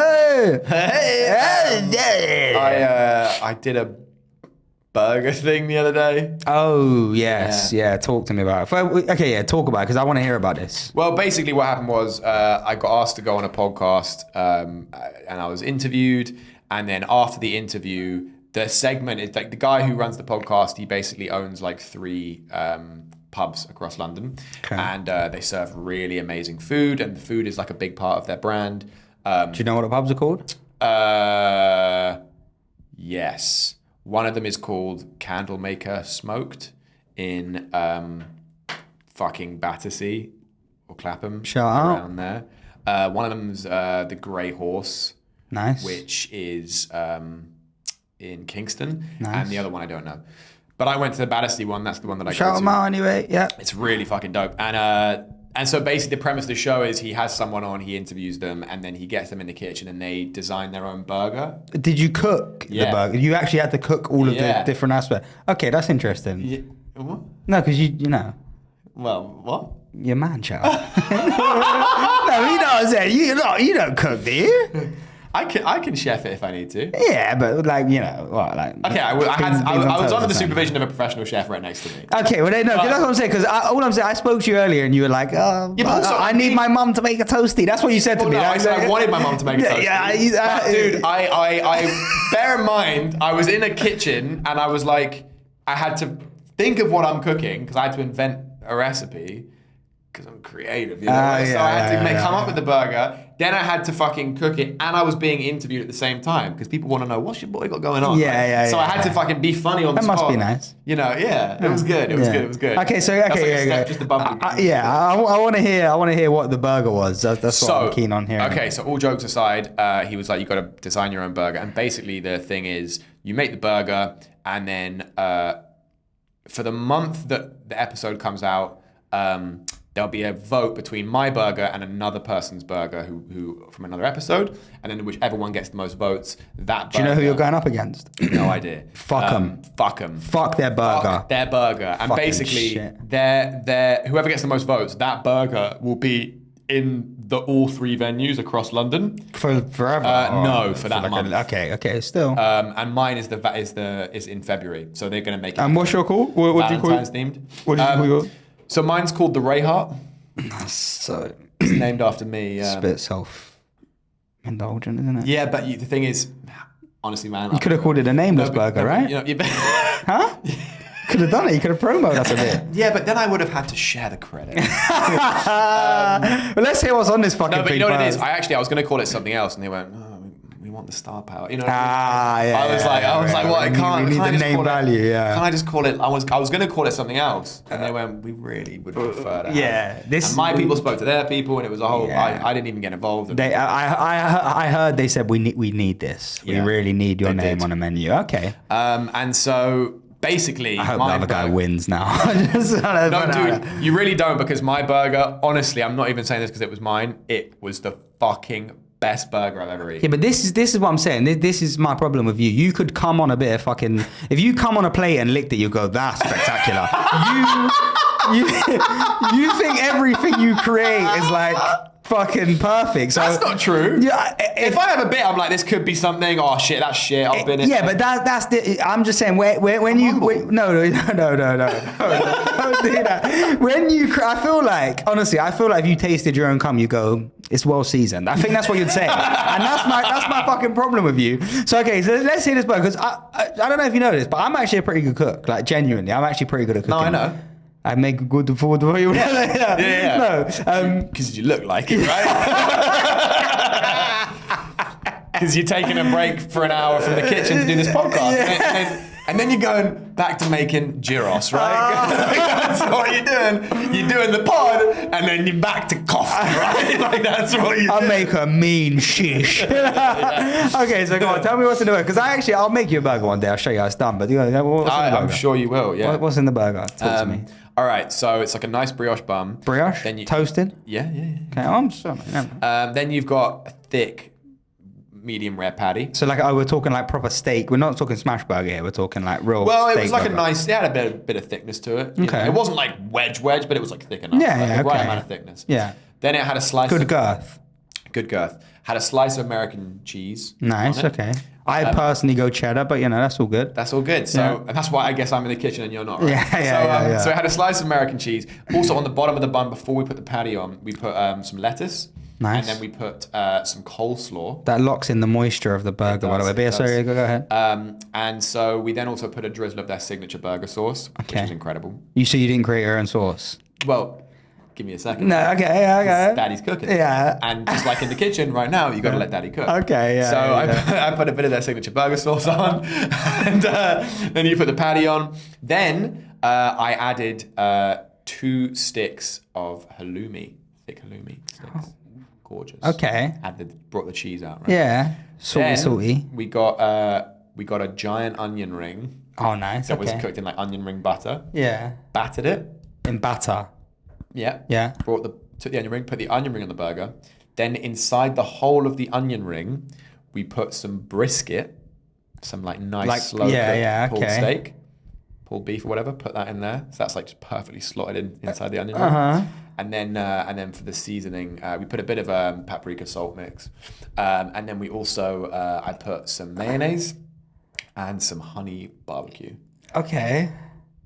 did a burger thing the other day. Oh yes, yeah. Talk to me about it. Okay, yeah, talk about it because I want to hear about this. Well, basically, what happened was I got asked to go on a podcast, and I was interviewed. And then after the interview, the segment is like the guy who runs the podcast. He basically owns like 3 pubs across London, and they serve really amazing food. And the food is like a big part of their brand. Do you know what the pubs are called? Yes. One of them is called Candlemaker Smoked in fucking Battersea or Clapham. Shout out. Around there. One of them's the Grey Horse. Nice. Which is in Kingston. Nice. And the other one I don't know. But I went to the Battersea one. That's the one that I Shout go to. them out anyway. Yeah. It's really fucking dope. And so basically the premise of the show is he has someone on, he interviews them, and then he gets them in the kitchen and they design their own burger. Did you cook the burger? You actually had to cook all of the different aspects. Okay, that's interesting. Yeah. What? No, because you know. Well, what? You're man, child. No, you know what I'm saying. You don't cook, do you? I can chef it if I need to. Yeah, but like, you know, what, like... Okay, I was under the supervision of a professional chef right next to me. Okay, well, no, that's what I'm saying, because all I'm saying, I spoke to you earlier and you were like, I need my mum to make a toasty. That's what you said to me. No, I said I wanted my mum to make a toasty. Dude, I bear in mind, I was in a kitchen and I was like, I had to think of what I'm cooking because I had to invent a recipe because I'm creative, you know. So I had to come up with the burger. Then I had to fucking cook it, and I was being interviewed at the same time because people want to know what's your boy got going on. So I had to fucking be funny on the spot. That must be nice. You know, it was good. It was good. Okay, so That's like a step just above me. I want to hear what the burger was. That's what I'm keen on hearing. Okay, so all jokes aside, he was like, you got to design your own burger, and basically the thing is, you make the burger, and then for the month that the episode comes out, there'll be a vote between my burger and another person's burger who from another episode, and then whichever one gets the most votes, that burger. Do you know who you're going up against? No idea. Fuck them. Fuck them. Fuck their burger. Fuck their burger. And Fucking basically, shit. whoever gets the most votes, that burger will be in all 3 venues across London. For forever? No, for that month. Okay, still. And mine is in February, so they're going to make it. And what's your call? What do you call it? Valentine's themed. What do you call yours? So mine's called the Ray Heart. So It's named after me. it's a bit self-indulgent, isn't it? Yeah, but the thing is, honestly, man, You could have called it a nameless burger, right? Huh? Could have done it. You could have promoted us a bit. Yeah, but then I would have had to share the credit. But let's hear what's on this fucking No, but thing you know what it first. is? I was going to call it something else, and they went, "Oh, we want the star power." You know? Yeah. I was like, what? We need the name value. Yeah. Can I just call it? I was going to call it something else, and they went, "We really would prefer that." Yeah, And my people spoke to their people, and it was a whole. Yeah. I didn't even get involved. I heard they said we need this. Yeah. We really need your They name did. on a menu. Okay. And so basically, I hope the other guy wins now. No, dude, you really don't, because my burger, honestly, I'm not even saying this because it was mine. It was the fucking best burger I've ever eaten. Yeah, but this is what I'm saying. This is my problem with you. You could come on a bit of fucking. If you come on a plate and licked it, you go, "That's spectacular." you think everything you create is like fucking perfect. So That's not true. Yeah, If I have a bit, I'm like, this could be something. Oh shit, that's shit. I'll bin it. Yeah, but that's the. I'm just saying when you no, don't do that. When you, I feel like honestly, if you tasted your own cum, you go, it's well seasoned. I think that's what you'd say, and that's my fucking problem with you. So okay, so let's hear this burger, because I don't know if you know this, but I'm actually a pretty good cook. Like genuinely, I'm actually pretty good at cooking. No, I know. I make good food for you. Yeah. No. Because you look like it, right? Because you're taking a break for an hour from the kitchen to do this podcast. And then you're going back to making gyros, right? That's what you're doing. You're doing the pod, and then you're back to coffee, right? Like that's what you're doing. I'll make a mean shish. Okay, so go on, tell me what's in the burger. Because I'll make you a burger one day. I'll show you how it's done. But what's in the burger? I'm sure you will, yeah. What's in the burger? Talk to me. All right, so it's like a nice brioche bun. Brioche? Then you, Toasted? Yeah. Okay, I'm sorry. Then you've got a thick, medium rare patty. So like, we're talking like proper steak. We're not talking smash burger here. We're talking like real. Well, it steak was like burger. a nice. It had a bit of thickness to it. You Okay. know. It wasn't like wedge, but it was like thick enough. Yeah, like yeah, the right okay. amount of thickness. Yeah. Then it had a slice. Good of, girth. Good girth. Had a slice of American cheese. Nice. on it. Okay. I personally go cheddar, but that's all good. That's all good. So and that's why I guess I'm in the kitchen and you're not. Right? Yeah. So it had a slice of American cheese. Also on the bottom of the bun, before we put the patty on, we put some lettuce. Nice. And then we put some coleslaw. That locks in the moisture of the burger, by the way. But yeah, sorry, go ahead. And so we then also put a drizzle of their signature burger sauce, which Okay. was incredible. You didn't create your own sauce? Well, give me a second. No, okay. Daddy's cooking. Yeah. And just like in the kitchen right now, you got to let Daddy cook. Okay, yeah, So yeah. I put a bit of their signature burger sauce on, and then you put the patty on. Then I added 2 sticks of halloumi, thick halloumi sticks. Gorgeous. Okay. Brought the cheese out. Right? Yeah. Salty. Then we got a giant onion ring Oh, nice. that was Okay. cooked in like onion ring butter. Yeah. Battered it. In batter. Yeah. Yeah. Took the onion ring, put the onion ring on the burger. Then inside the whole of the onion ring, we put some brisket, some like nice slow cooked pulled okay. steak, pulled beef or whatever. Put that in there. So that's like just perfectly slotted inside the onion ring. Uh-huh. And then for the seasoning, we put a bit of paprika salt mix, and then we also I put some mayonnaise and some honey barbecue. Okay.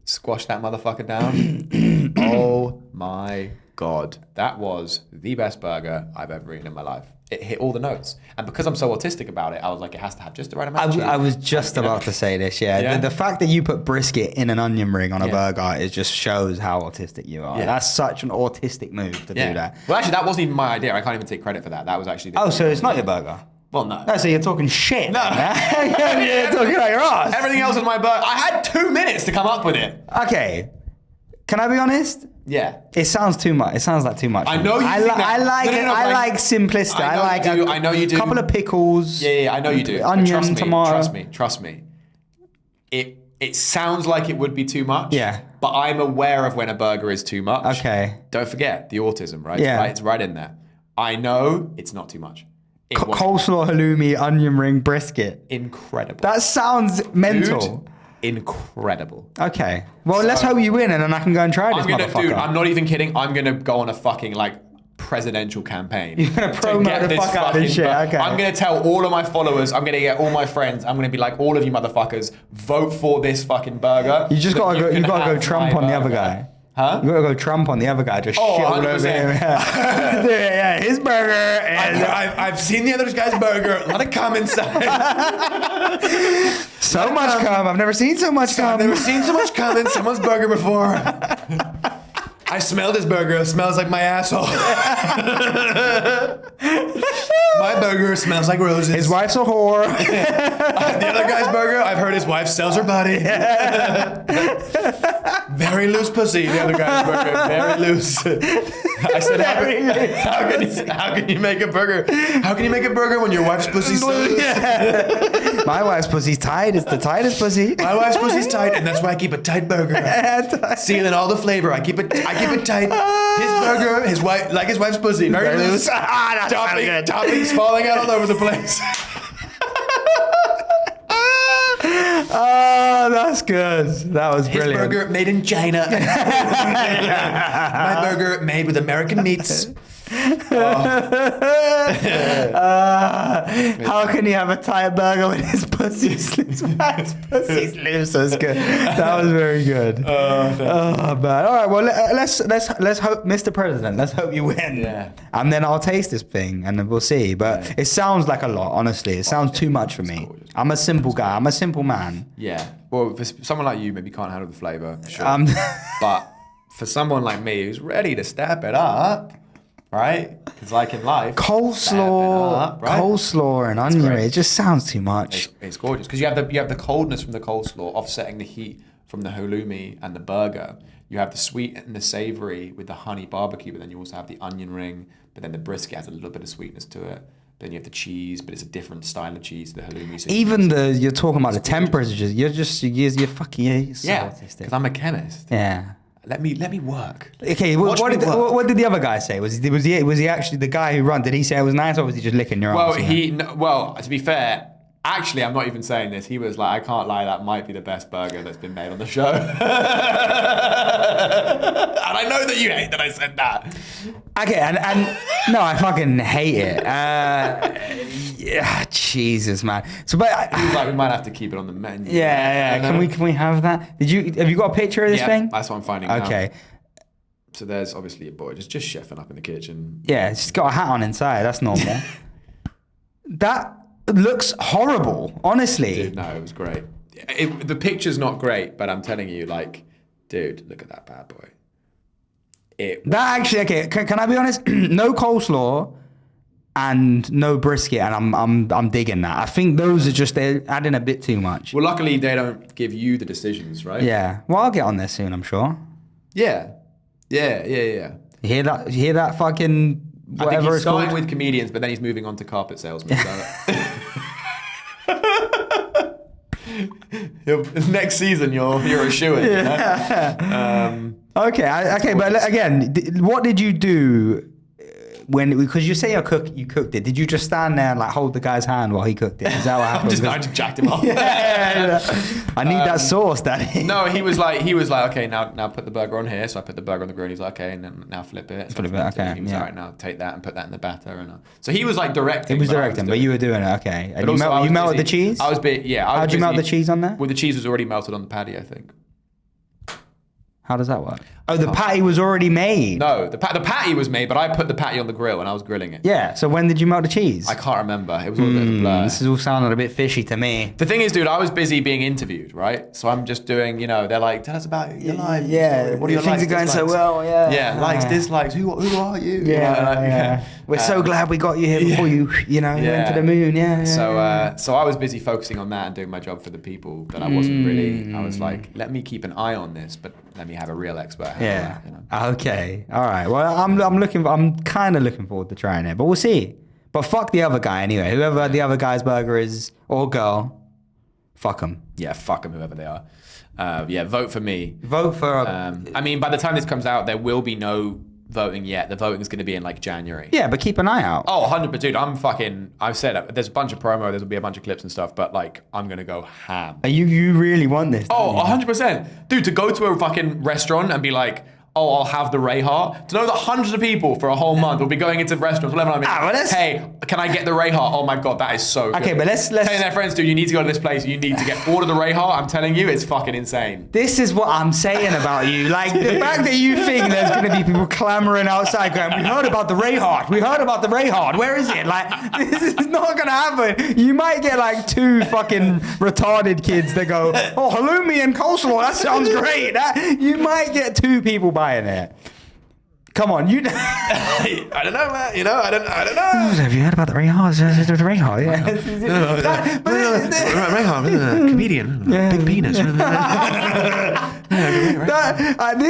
squash that motherfucker down. Oh my God. That was the best burger I've ever eaten in my life. It hit all the notes. And because I'm so autistic about it, I was like, it has to have just the right amount of cheese. I was just about to say this, yeah. The fact that you put brisket in an onion ring on a burger, it just shows how autistic you are. Yeah. That's such an autistic move to do that. Well, actually, that wasn't even my idea. I can't even take credit for that. That was actually... so it's not your burger? Well, no. No, so you're talking shit. No. You're talking about your ass. Everything else was my burger. I had 2 minutes to come up with it. Okay. Can I be honest? Yeah. It sounds too much. It sounds like too much. I know you think that. I like simplicity. I know you do. A couple of pickles. Yeah, I know you do. Onion, tomato. Trust me. It sounds like it would be too much. Yeah. But I'm aware of when a burger is too much. Okay. Don't forget the autism, right? Yeah. It's right in there. I know it's not too much. Coleslaw, halloumi, onion ring, brisket. Incredible. That sounds mental. Dude, incredible. Okay. Well, let's hope you win and then I can go and try this motherfucker. Dude, I'm not even kidding. I'm going to go on a fucking presidential campaign. You're going to promote the fuck out of this shit. Okay. I'm going to tell all of my followers, I'm going to get all my friends, I'm going to be like, all of you motherfuckers, vote for this fucking burger. You just got to go Trump on the other guy. Huh? You gotta go Trump on the other guy, just shit all over him. Yeah, his burger. And I've seen the other guy's burger. A lot of cum inside. So much cum. I've never seen so much cum. I've never seen so much cum in someone's burger before. I smell this burger. It smells like my asshole. My burger smells like roses. His wife's a whore. The other guy's burger, I've heard his wife sells her body. Very loose pussy, the other guy's burger. Very loose. I said, how can you make a burger? How can you make a burger when your wife's pussy's so loose? Yeah. My wife's pussy's tight. It's the tightest pussy. My wife's pussy's tight, and that's why I keep a tight burger. Sealing all the flavor. I keep it tight. His burger, his wife's pussy. Very loose. Toppings falling out all over the place. Oh, that's good. That was brilliant. His burger made in China. My burger made with American meats. How can you have a tight burger when his pussy's loose? His pussy's loose. That's good. That was very good. Man. All right. Well, let's hope, Mr. President. Let's hope you win. Yeah. And then I'll taste this thing, and then we'll see. But it sounds like a lot. Honestly, it sounds too much for me. Gorgeous. I'm a simple guy. I'm a simple man. Yeah. Well, for someone like you, maybe can't handle the flavor. Sure. But for someone like me who's ready to step it up. Right? Because like in life, coleslaw and onion ring, it just sounds too much. It's gorgeous because you have the coldness from the coleslaw offsetting the heat from the halloumi and the burger. You have the sweet and the savory with the honey barbecue, but then you also have the onion ring, but then the brisket has a little bit of sweetness to it. Then you have the cheese, but it's a different style of cheese, the halloumi. So you're talking about the temperatures. You're fucking so autistic. Because I'm a chemist. Yeah. Let me work. Okay, what did the other guy say? Was he actually the guy who ran? Did he say it was nice, or was he just licking your arm? Well, to be fair, actually, I'm not even saying this. He was like, I can't lie, that might be the best burger that's been made on the show. And I know that you hate that I said that. Okay, and no, I fucking hate it. Yeah, Jesus, man. So, but he was like, we might have to keep it on the menu. Yeah. Can we have that? Have you got a picture of this thing? That's what I'm finding now. Okay. So there's obviously a boy just chefing up in the kitchen. Yeah, it's got a hat on inside. That's normal. That looks horrible, honestly. Dude, no, it was great. The picture's not great, but I'm telling you, dude, look at that bad boy. Okay. Can I be honest? No coleslaw and no brisket, and I'm digging that. I think those are they're adding a bit too much. Well, luckily they don't give you the decisions, right? Yeah. Well, I'll get on there soon, I'm sure. Yeah. You hear that fucking whatever I think he's starting called? with comedians, but then he's moving on to carpet salesmen. Next season, you're a shoo-in. Yeah. Okay, but again, what did you do because you say you cooked it? Did you just stand there and hold the guy's hand while he cooked it? Is that what happened? I just jacked him off. Yeah. I need that sauce, Daddy. No, he was like, okay, now put the burger on here. So I put the burger on the grill. He's like, okay, and then now flip it. So flip it. Okay. He was all right, now take that and put that in the batter. And so he was directing. He was directing, but you were doing it. Okay. And you melted the cheese? I was bit. Yeah. How'd you melt the cheese on there? Well, the cheese was already melted on the patty, I think. How does that work? Oh, the patty was already made. No, the patty was made, but I put the patty on the grill and I was grilling it. Yeah. So when did you melt the cheese? I can't remember. It was all a bit of a blur. This is all sounding a bit fishy to me. The thing is, dude, I was busy being interviewed, right? So I'm just doing, they're like, tell us about your life. Yeah. What are your things likes, are going dislikes? so well. Yeah. Yeah, likes, dislikes. Who are you? Yeah. We're so glad we got you here before you went to the moon. Yeah. So I was busy focusing on that and doing my job for the people that I wasn't really. I was like, let me keep an eye on this, but let me have a real expert. Yeah. Okay. All right. Well, I'm kind of looking forward to trying it, but we'll see. But fuck the other guy anyway. Whoever the other guy's burger is or girl, fuck them. Yeah, fuck them, whoever they are. Vote for me. Vote for. I mean, by the time this comes out, there will be no voting yet. The voting is going to be in like January. Yeah, but keep an eye out. Oh, 100%, dude. I've said there's a bunch of promo, there'll be a bunch of clips and stuff, but like, I'm going to go ham. You really want this? Oh, 100%. Dude, to go to a fucking restaurant and be like, oh, I'll have the Ray Hart. To know that hundreds of people for a whole month will be going into restaurants, whatever. Hey, can I get the Ray Hart? Oh my God, that is so good. Okay, but let's telling their friends, dude, you need to go to this place. You need to order the Ray Hart. I'm telling you, it's fucking insane. This is what I'm saying about you. Like, the fact that you think there's going to be people clamoring outside going, we heard about the Ray Hart. We heard about the Ray Hart. Where is it? Like, this is not going to happen. You might get like 2 fucking retarded kids that go, oh, halloumi and coleslaw. That sounds great. You might get 2 people buying it. Come on, I don't know, man. I don't know. Have you heard about the Ray Hart? The Ray Hart, yeah. Ray Hart, comedian, big penis. This is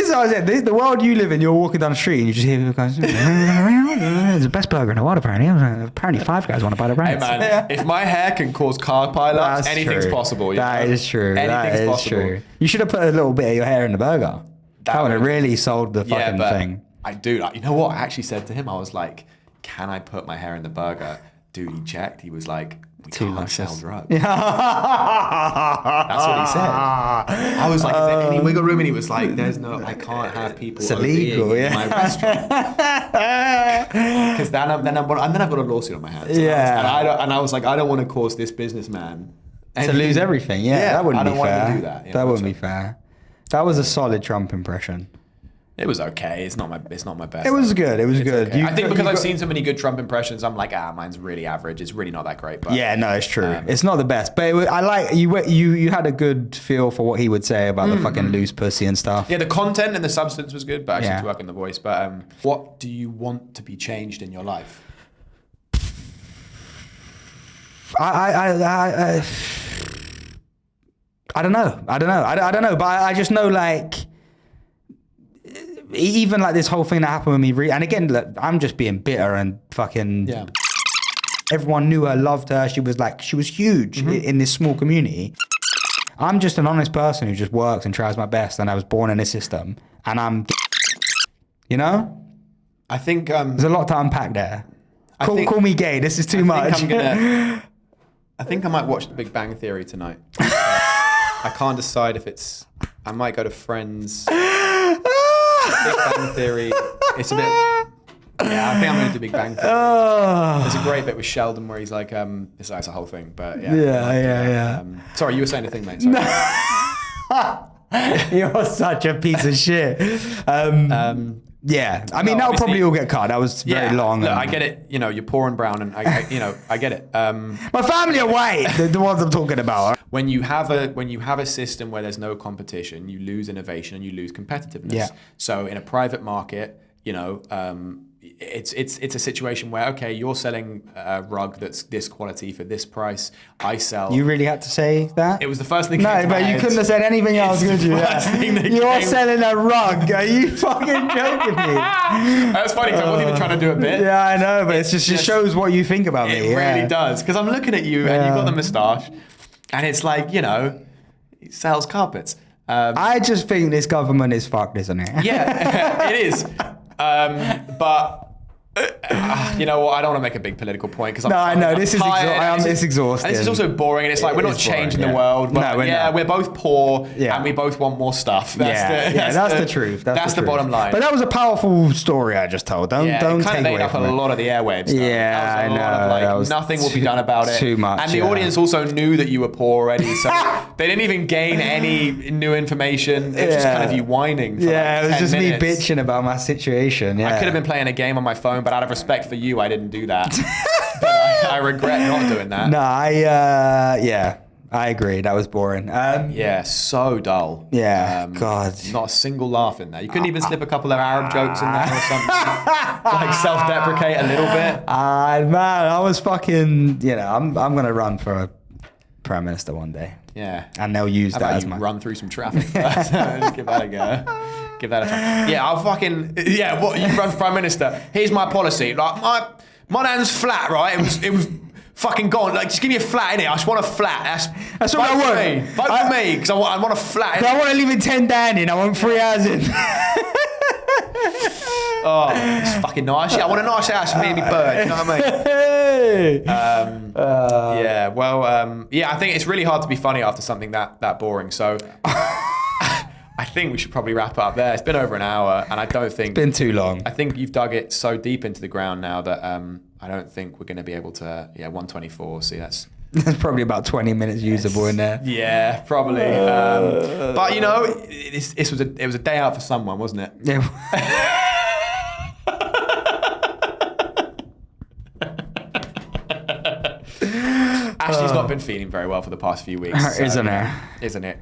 what I said. This is the world you live in. You're walking down the street and you just hear people going, it's the best burger in the world, apparently. Apparently 5 guys want to buy the brand. Hey, man, if my hair can cause car pileups, anything's possible. That is true. Anything's possible. True. You should have put a little bit of your hair in the burger. That would have really sold the fucking thing. You know what? I actually said to him, I was like, can I put my hair in the burger? Dude, he checked. He was like, we can't sell drugs. That's what he said. I was like, is there any wiggle room? And he was like, I can't have people it's illegal, in my restaurant. Because then I've got a lawsuit on my hands. Yeah. And I was like, I don't want to cause this businessman to lose everything. Yeah, that wouldn't be fair. I don't want to do that. That wouldn't be fair. That was a solid Trump impression. It was okay. It's not my best. It was good. It was good. Okay. I think because I've seen so many good Trump impressions, I'm like, mine's really average. It's really not that great. But yeah, no, it's true. It's not the best, but I like you had a good feel for what he would say about the fucking loose pussy and stuff. Yeah, the content and the substance was good, but actually to work in the voice. But what do you want to be changed in your life? I don't know. I don't know. But I just know, like, even like this whole thing that happened with me, and again, look, I'm just being bitter and fucking. Yeah. Everyone knew her, loved her. She was huge in this small community. I'm just an honest person who just works and tries my best, and I was born in this system, and I'm, I think there's a lot to unpack there. Call me gay. This is too much. I think I might watch The Big Bang Theory tonight. I can't decide if I might go to Friends. Big Bang Theory. It's a bit. Yeah, I think I'm going to do Big Bang Theory. There's a great bit with Sheldon where he's like, it's a whole thing, but yeah. Yeah. Sorry, you were saying a thing, mate. Sorry. You're such a piece of shit. Yeah, I mean, that'll probably all get cut. That was very long. Look, I get it. You're poor and brown, and I get it. My family are white. The ones I'm talking about. When you have a system where there's no competition, you lose innovation and you lose competitiveness. Yeah. So in a private market, it's a situation where, okay, you're selling a rug that's this quality for this price. I sell. You really had to say that? It was the first thing. No, but you couldn't have said anything else, could you? You're selling a rug. Are you fucking joking me? That's funny because I wasn't even trying to do a bit. Yeah, I know, but it just shows what you think about me. It really does, because I'm looking at you and you've got the moustache, and it's like, he sells carpets. I just think this government is fucked, isn't it? Yeah, it is. But You know what? I don't want to make a big political point because No, I know I'm this is tired, it's exhausting. and this is also boring. And it's like we're not It's boring, changing yeah. the world. But No, we're not. we're both poor, Yeah. and we both want more stuff. That's the truth. That's the truth. bottom line. But that was a powerful story I just told. Don't it take kind of away ate up a from it. lot of the airwaves. Though. Yeah, That was a I lot of, know. like, That was nothing will be done about it. too much, And the yeah. audience also knew that you were poor already, so they didn't even gain any new information. It was just kind of you whining. For Yeah, like it was 10 just minutes. me bitching about my situation. Yeah. I could have been playing a game on my phone, but out of respect for you, I didn't do that. But I regret not doing that. No, I agree. That was boring. Yeah, so dull. Yeah, God. Not a single laugh in there. You couldn't even slip a couple of Arab jokes in there or something. Like self-deprecate a little bit. Man, I was fucking. I'm gonna run for a prime minister one day, Yeah. and they'll use How that about as you my. run through some traffic first? Give that a go. Give that a try. Yeah, I'll fucking... Yeah, what? You run for Prime Minister. Here's my policy. Like, my nan's flat, right? It was fucking gone. Like, just give me a flat, innit? I just want a flat. That's what I want. Vote for me, because I want a flat. I want to live in 10 Downing. I want 3 housing. Oh, it's fucking nice. Yeah, I want a nice house for me and my bird. You know what I mean? Yeah, well, yeah, I think it's really hard to be funny after something that boring. So I think we should probably wrap it up there. It's been over an hour, and I don't think... Been too long. I think you've dug it so deep into the ground now that I don't think we're going to be able to... Yeah, 124. See, that's... There's probably about 20 minutes usable in there. Yeah, probably. But you know, it was a day out for someone, wasn't it? Yeah. Ashley's not been feeling very well for the past few weeks. So, Isn't it? Isn't it?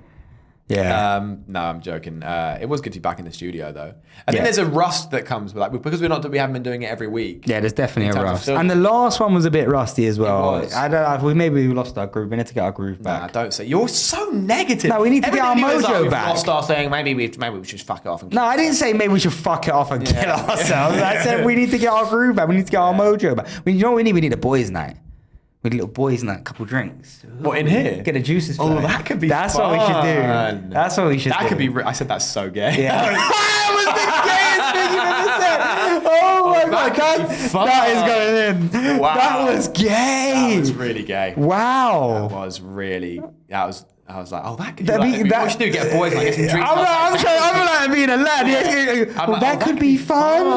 Yeah. No, I'm joking. It was good to be back in the studio, though. I think Yeah. there's a rust that comes with because we haven't been doing it every week. Yeah, there's definitely in a terms of rust. film. And the last one was a bit rusty as well. was. I don't know. Maybe we lost our groove. We need to get our groove Nah, back. don't say. You're so negative. No, we need to get our Everything you do is mojo we've back. Lost our thing. Maybe we should fuck it off. And No, I didn't say maybe we should fuck it off and kill ourselves. I said we need to get our groove back. We need to get our mojo back. You know what we need? We need a boys' night. We need a little boys' night, a couple drinks. What, in here? Get the juices Oh, flowing. that could be That's fun. what we should do. That's what we should do. That could be. I said that's so gay. Yeah. That was the gayest thing you've ever said. Oh my that god, could be fun. that is going in. Wow. That was gay. That was really gay. Wow. That was really. I was like, oh, that could be. That'd Like, be- what we should do? Get boys like get some drinks. I'm like being a lad. Yeah. I'm like, that could be fun. Do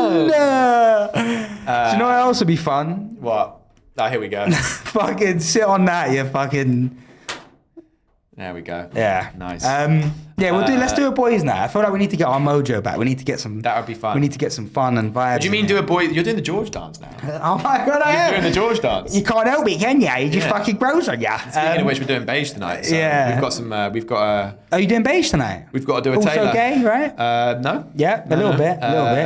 you know what else would be fun? What? Oh, here we go. Fucking sit on that, you fucking. There we go. Yeah. Nice. Yeah, let's do a boys' night. I feel like we need to get our mojo back. We need to get some. That would be fun. We need to get some fun and vibes. Do you mean do a boy? You're doing the George dance now. Oh my god, I You're am. doing the George dance. You can't help it, can you? It just Yeah. fucking grows on you. Speaking of which, we're doing beige tonight. So Yeah. We've got some. Are you doing beige tonight? We've got to do a Also Taylor. gay, right? No. Yeah, a little bit.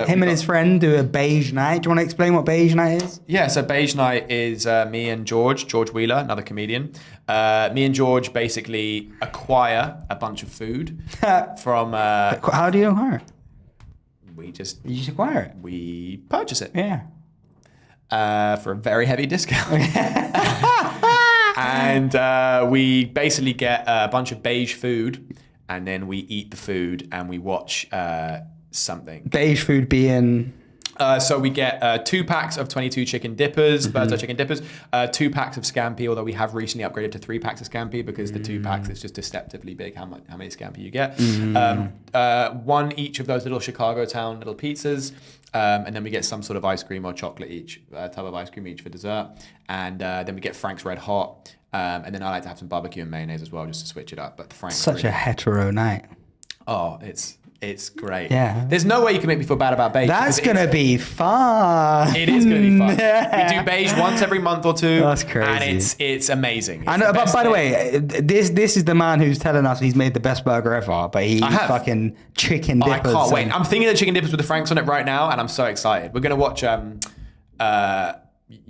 Him and his friend do a beige night. Do you want to explain what beige night is? Yeah, so Beige Night is me and George Wheeler, another comedian. Me and George basically acquire a bunch of food from. How do you acquire it? You just acquire it. we purchase it Yeah. for a very heavy discount. And we basically get a bunch of beige food, and then we eat the food and we watch something. Beige food being. So we get 2 packs of 22 chicken dippers, bird's eye chicken dippers, 2 packs of Scampi, although we have recently upgraded to 3 packs of Scampi because the 2 packs is just deceptively big how many Scampi you get. 1 each of those little Chicago town little pizzas, and then we get some sort of ice cream or chocolate each, a tub of ice cream each for dessert, and then we get Frank's Red Hot, and then I like to have some barbecue and mayonnaise as well just to switch it up. But the Frank's Such a hetero night. Oh, it's great. Yeah. There's no way you can make me feel bad about beige. That's because gonna be fun. it is going to be fun. We do beige once every month or 2. That's crazy. And it's amazing. I know, but by the way, this is the man who's telling us he's made the best burger ever, but he's I have. fucking chicken Oh, I dippers. can't wait. I'm thinking of chicken dippers with the Franks on it right now, and I'm so excited. We're going to watch, you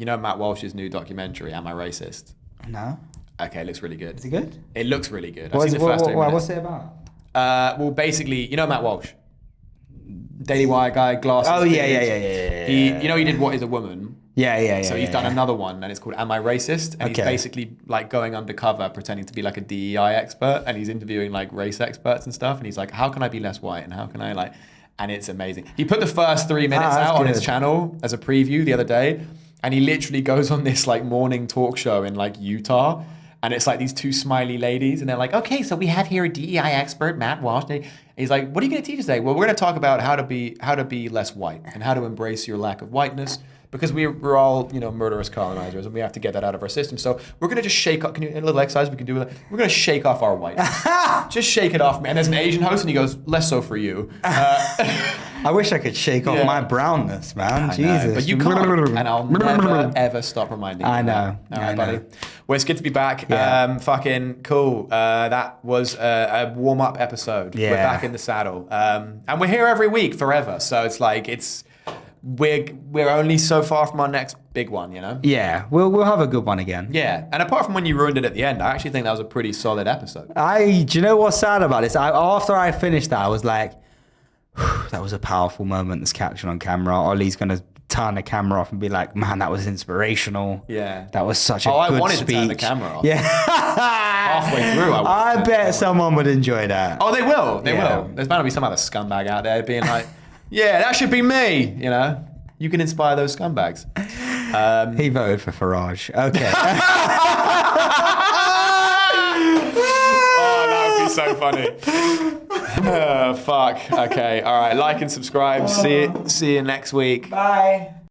know, Matt Walsh's new documentary, Am I Racist? No. Okay, it looks really good. Is it good? It looks really good. I've seen the first 2 minutes. What's it about? Well, basically, you know Matt Walsh? Daily Wire guy, glasses. Oh, yeah. He, you know, he did What Is a Woman? Yeah. So he's done another one, and it's called Am I Racist? And he's Okay. basically like going undercover, pretending to be like a DEI expert, and he's interviewing like race experts and stuff. And he's like, how can I be less white? And how can I like... and it's amazing. He put the first 3 minutes that's out on his good. channel as a preview the other day, and he literally goes on this like morning talk show in like Utah, and it's like these 2 smiley ladies, and they're like, okay, so we have here a DEI expert, Matt Walsh. And he's like, what are you going to teach us today? Well, we're going to talk about how to be less white and how to embrace your lack of whiteness. Because we're all, murderous colonizers, and we have to get that out of our system. So we're gonna just shake off. Can you a little exercise we can do with it? We're gonna shake off our whiteness. Just shake it off, man. And there's an Asian host, and he goes, "Less so for you." I wish I could shake off my brownness, man. I Jesus, know, but you can't, and I'll never ever stop reminding you. I of know. that. All right, I buddy. know. Well, it's good to be back. Yeah. Fucking cool. That was a warm-up episode. Yeah. We're back in the saddle, and we're here every week forever. So it's like we're only so far from our next big one, Yeah, we'll have a good one again. Yeah, and apart from when you ruined it at the end, I actually think that was a pretty solid episode. Do you know what's sad about this? After I finished that, I was like, that was a powerful moment that's captured on camera. Ollie's gonna turn the camera off and be like, man, that was inspirational. Yeah. That was such a I good wanted speech. to turn the camera off. Yeah. Halfway through, I bet someone would enjoy that. Oh, they will. They Yeah. will. There's bound to be some other scumbag out there being like, yeah, that should be me. You can inspire those scumbags. He voted for Farage. Okay. Oh, that would be so funny. Fuck. Okay. All right. Like and subscribe. See you next week. Bye.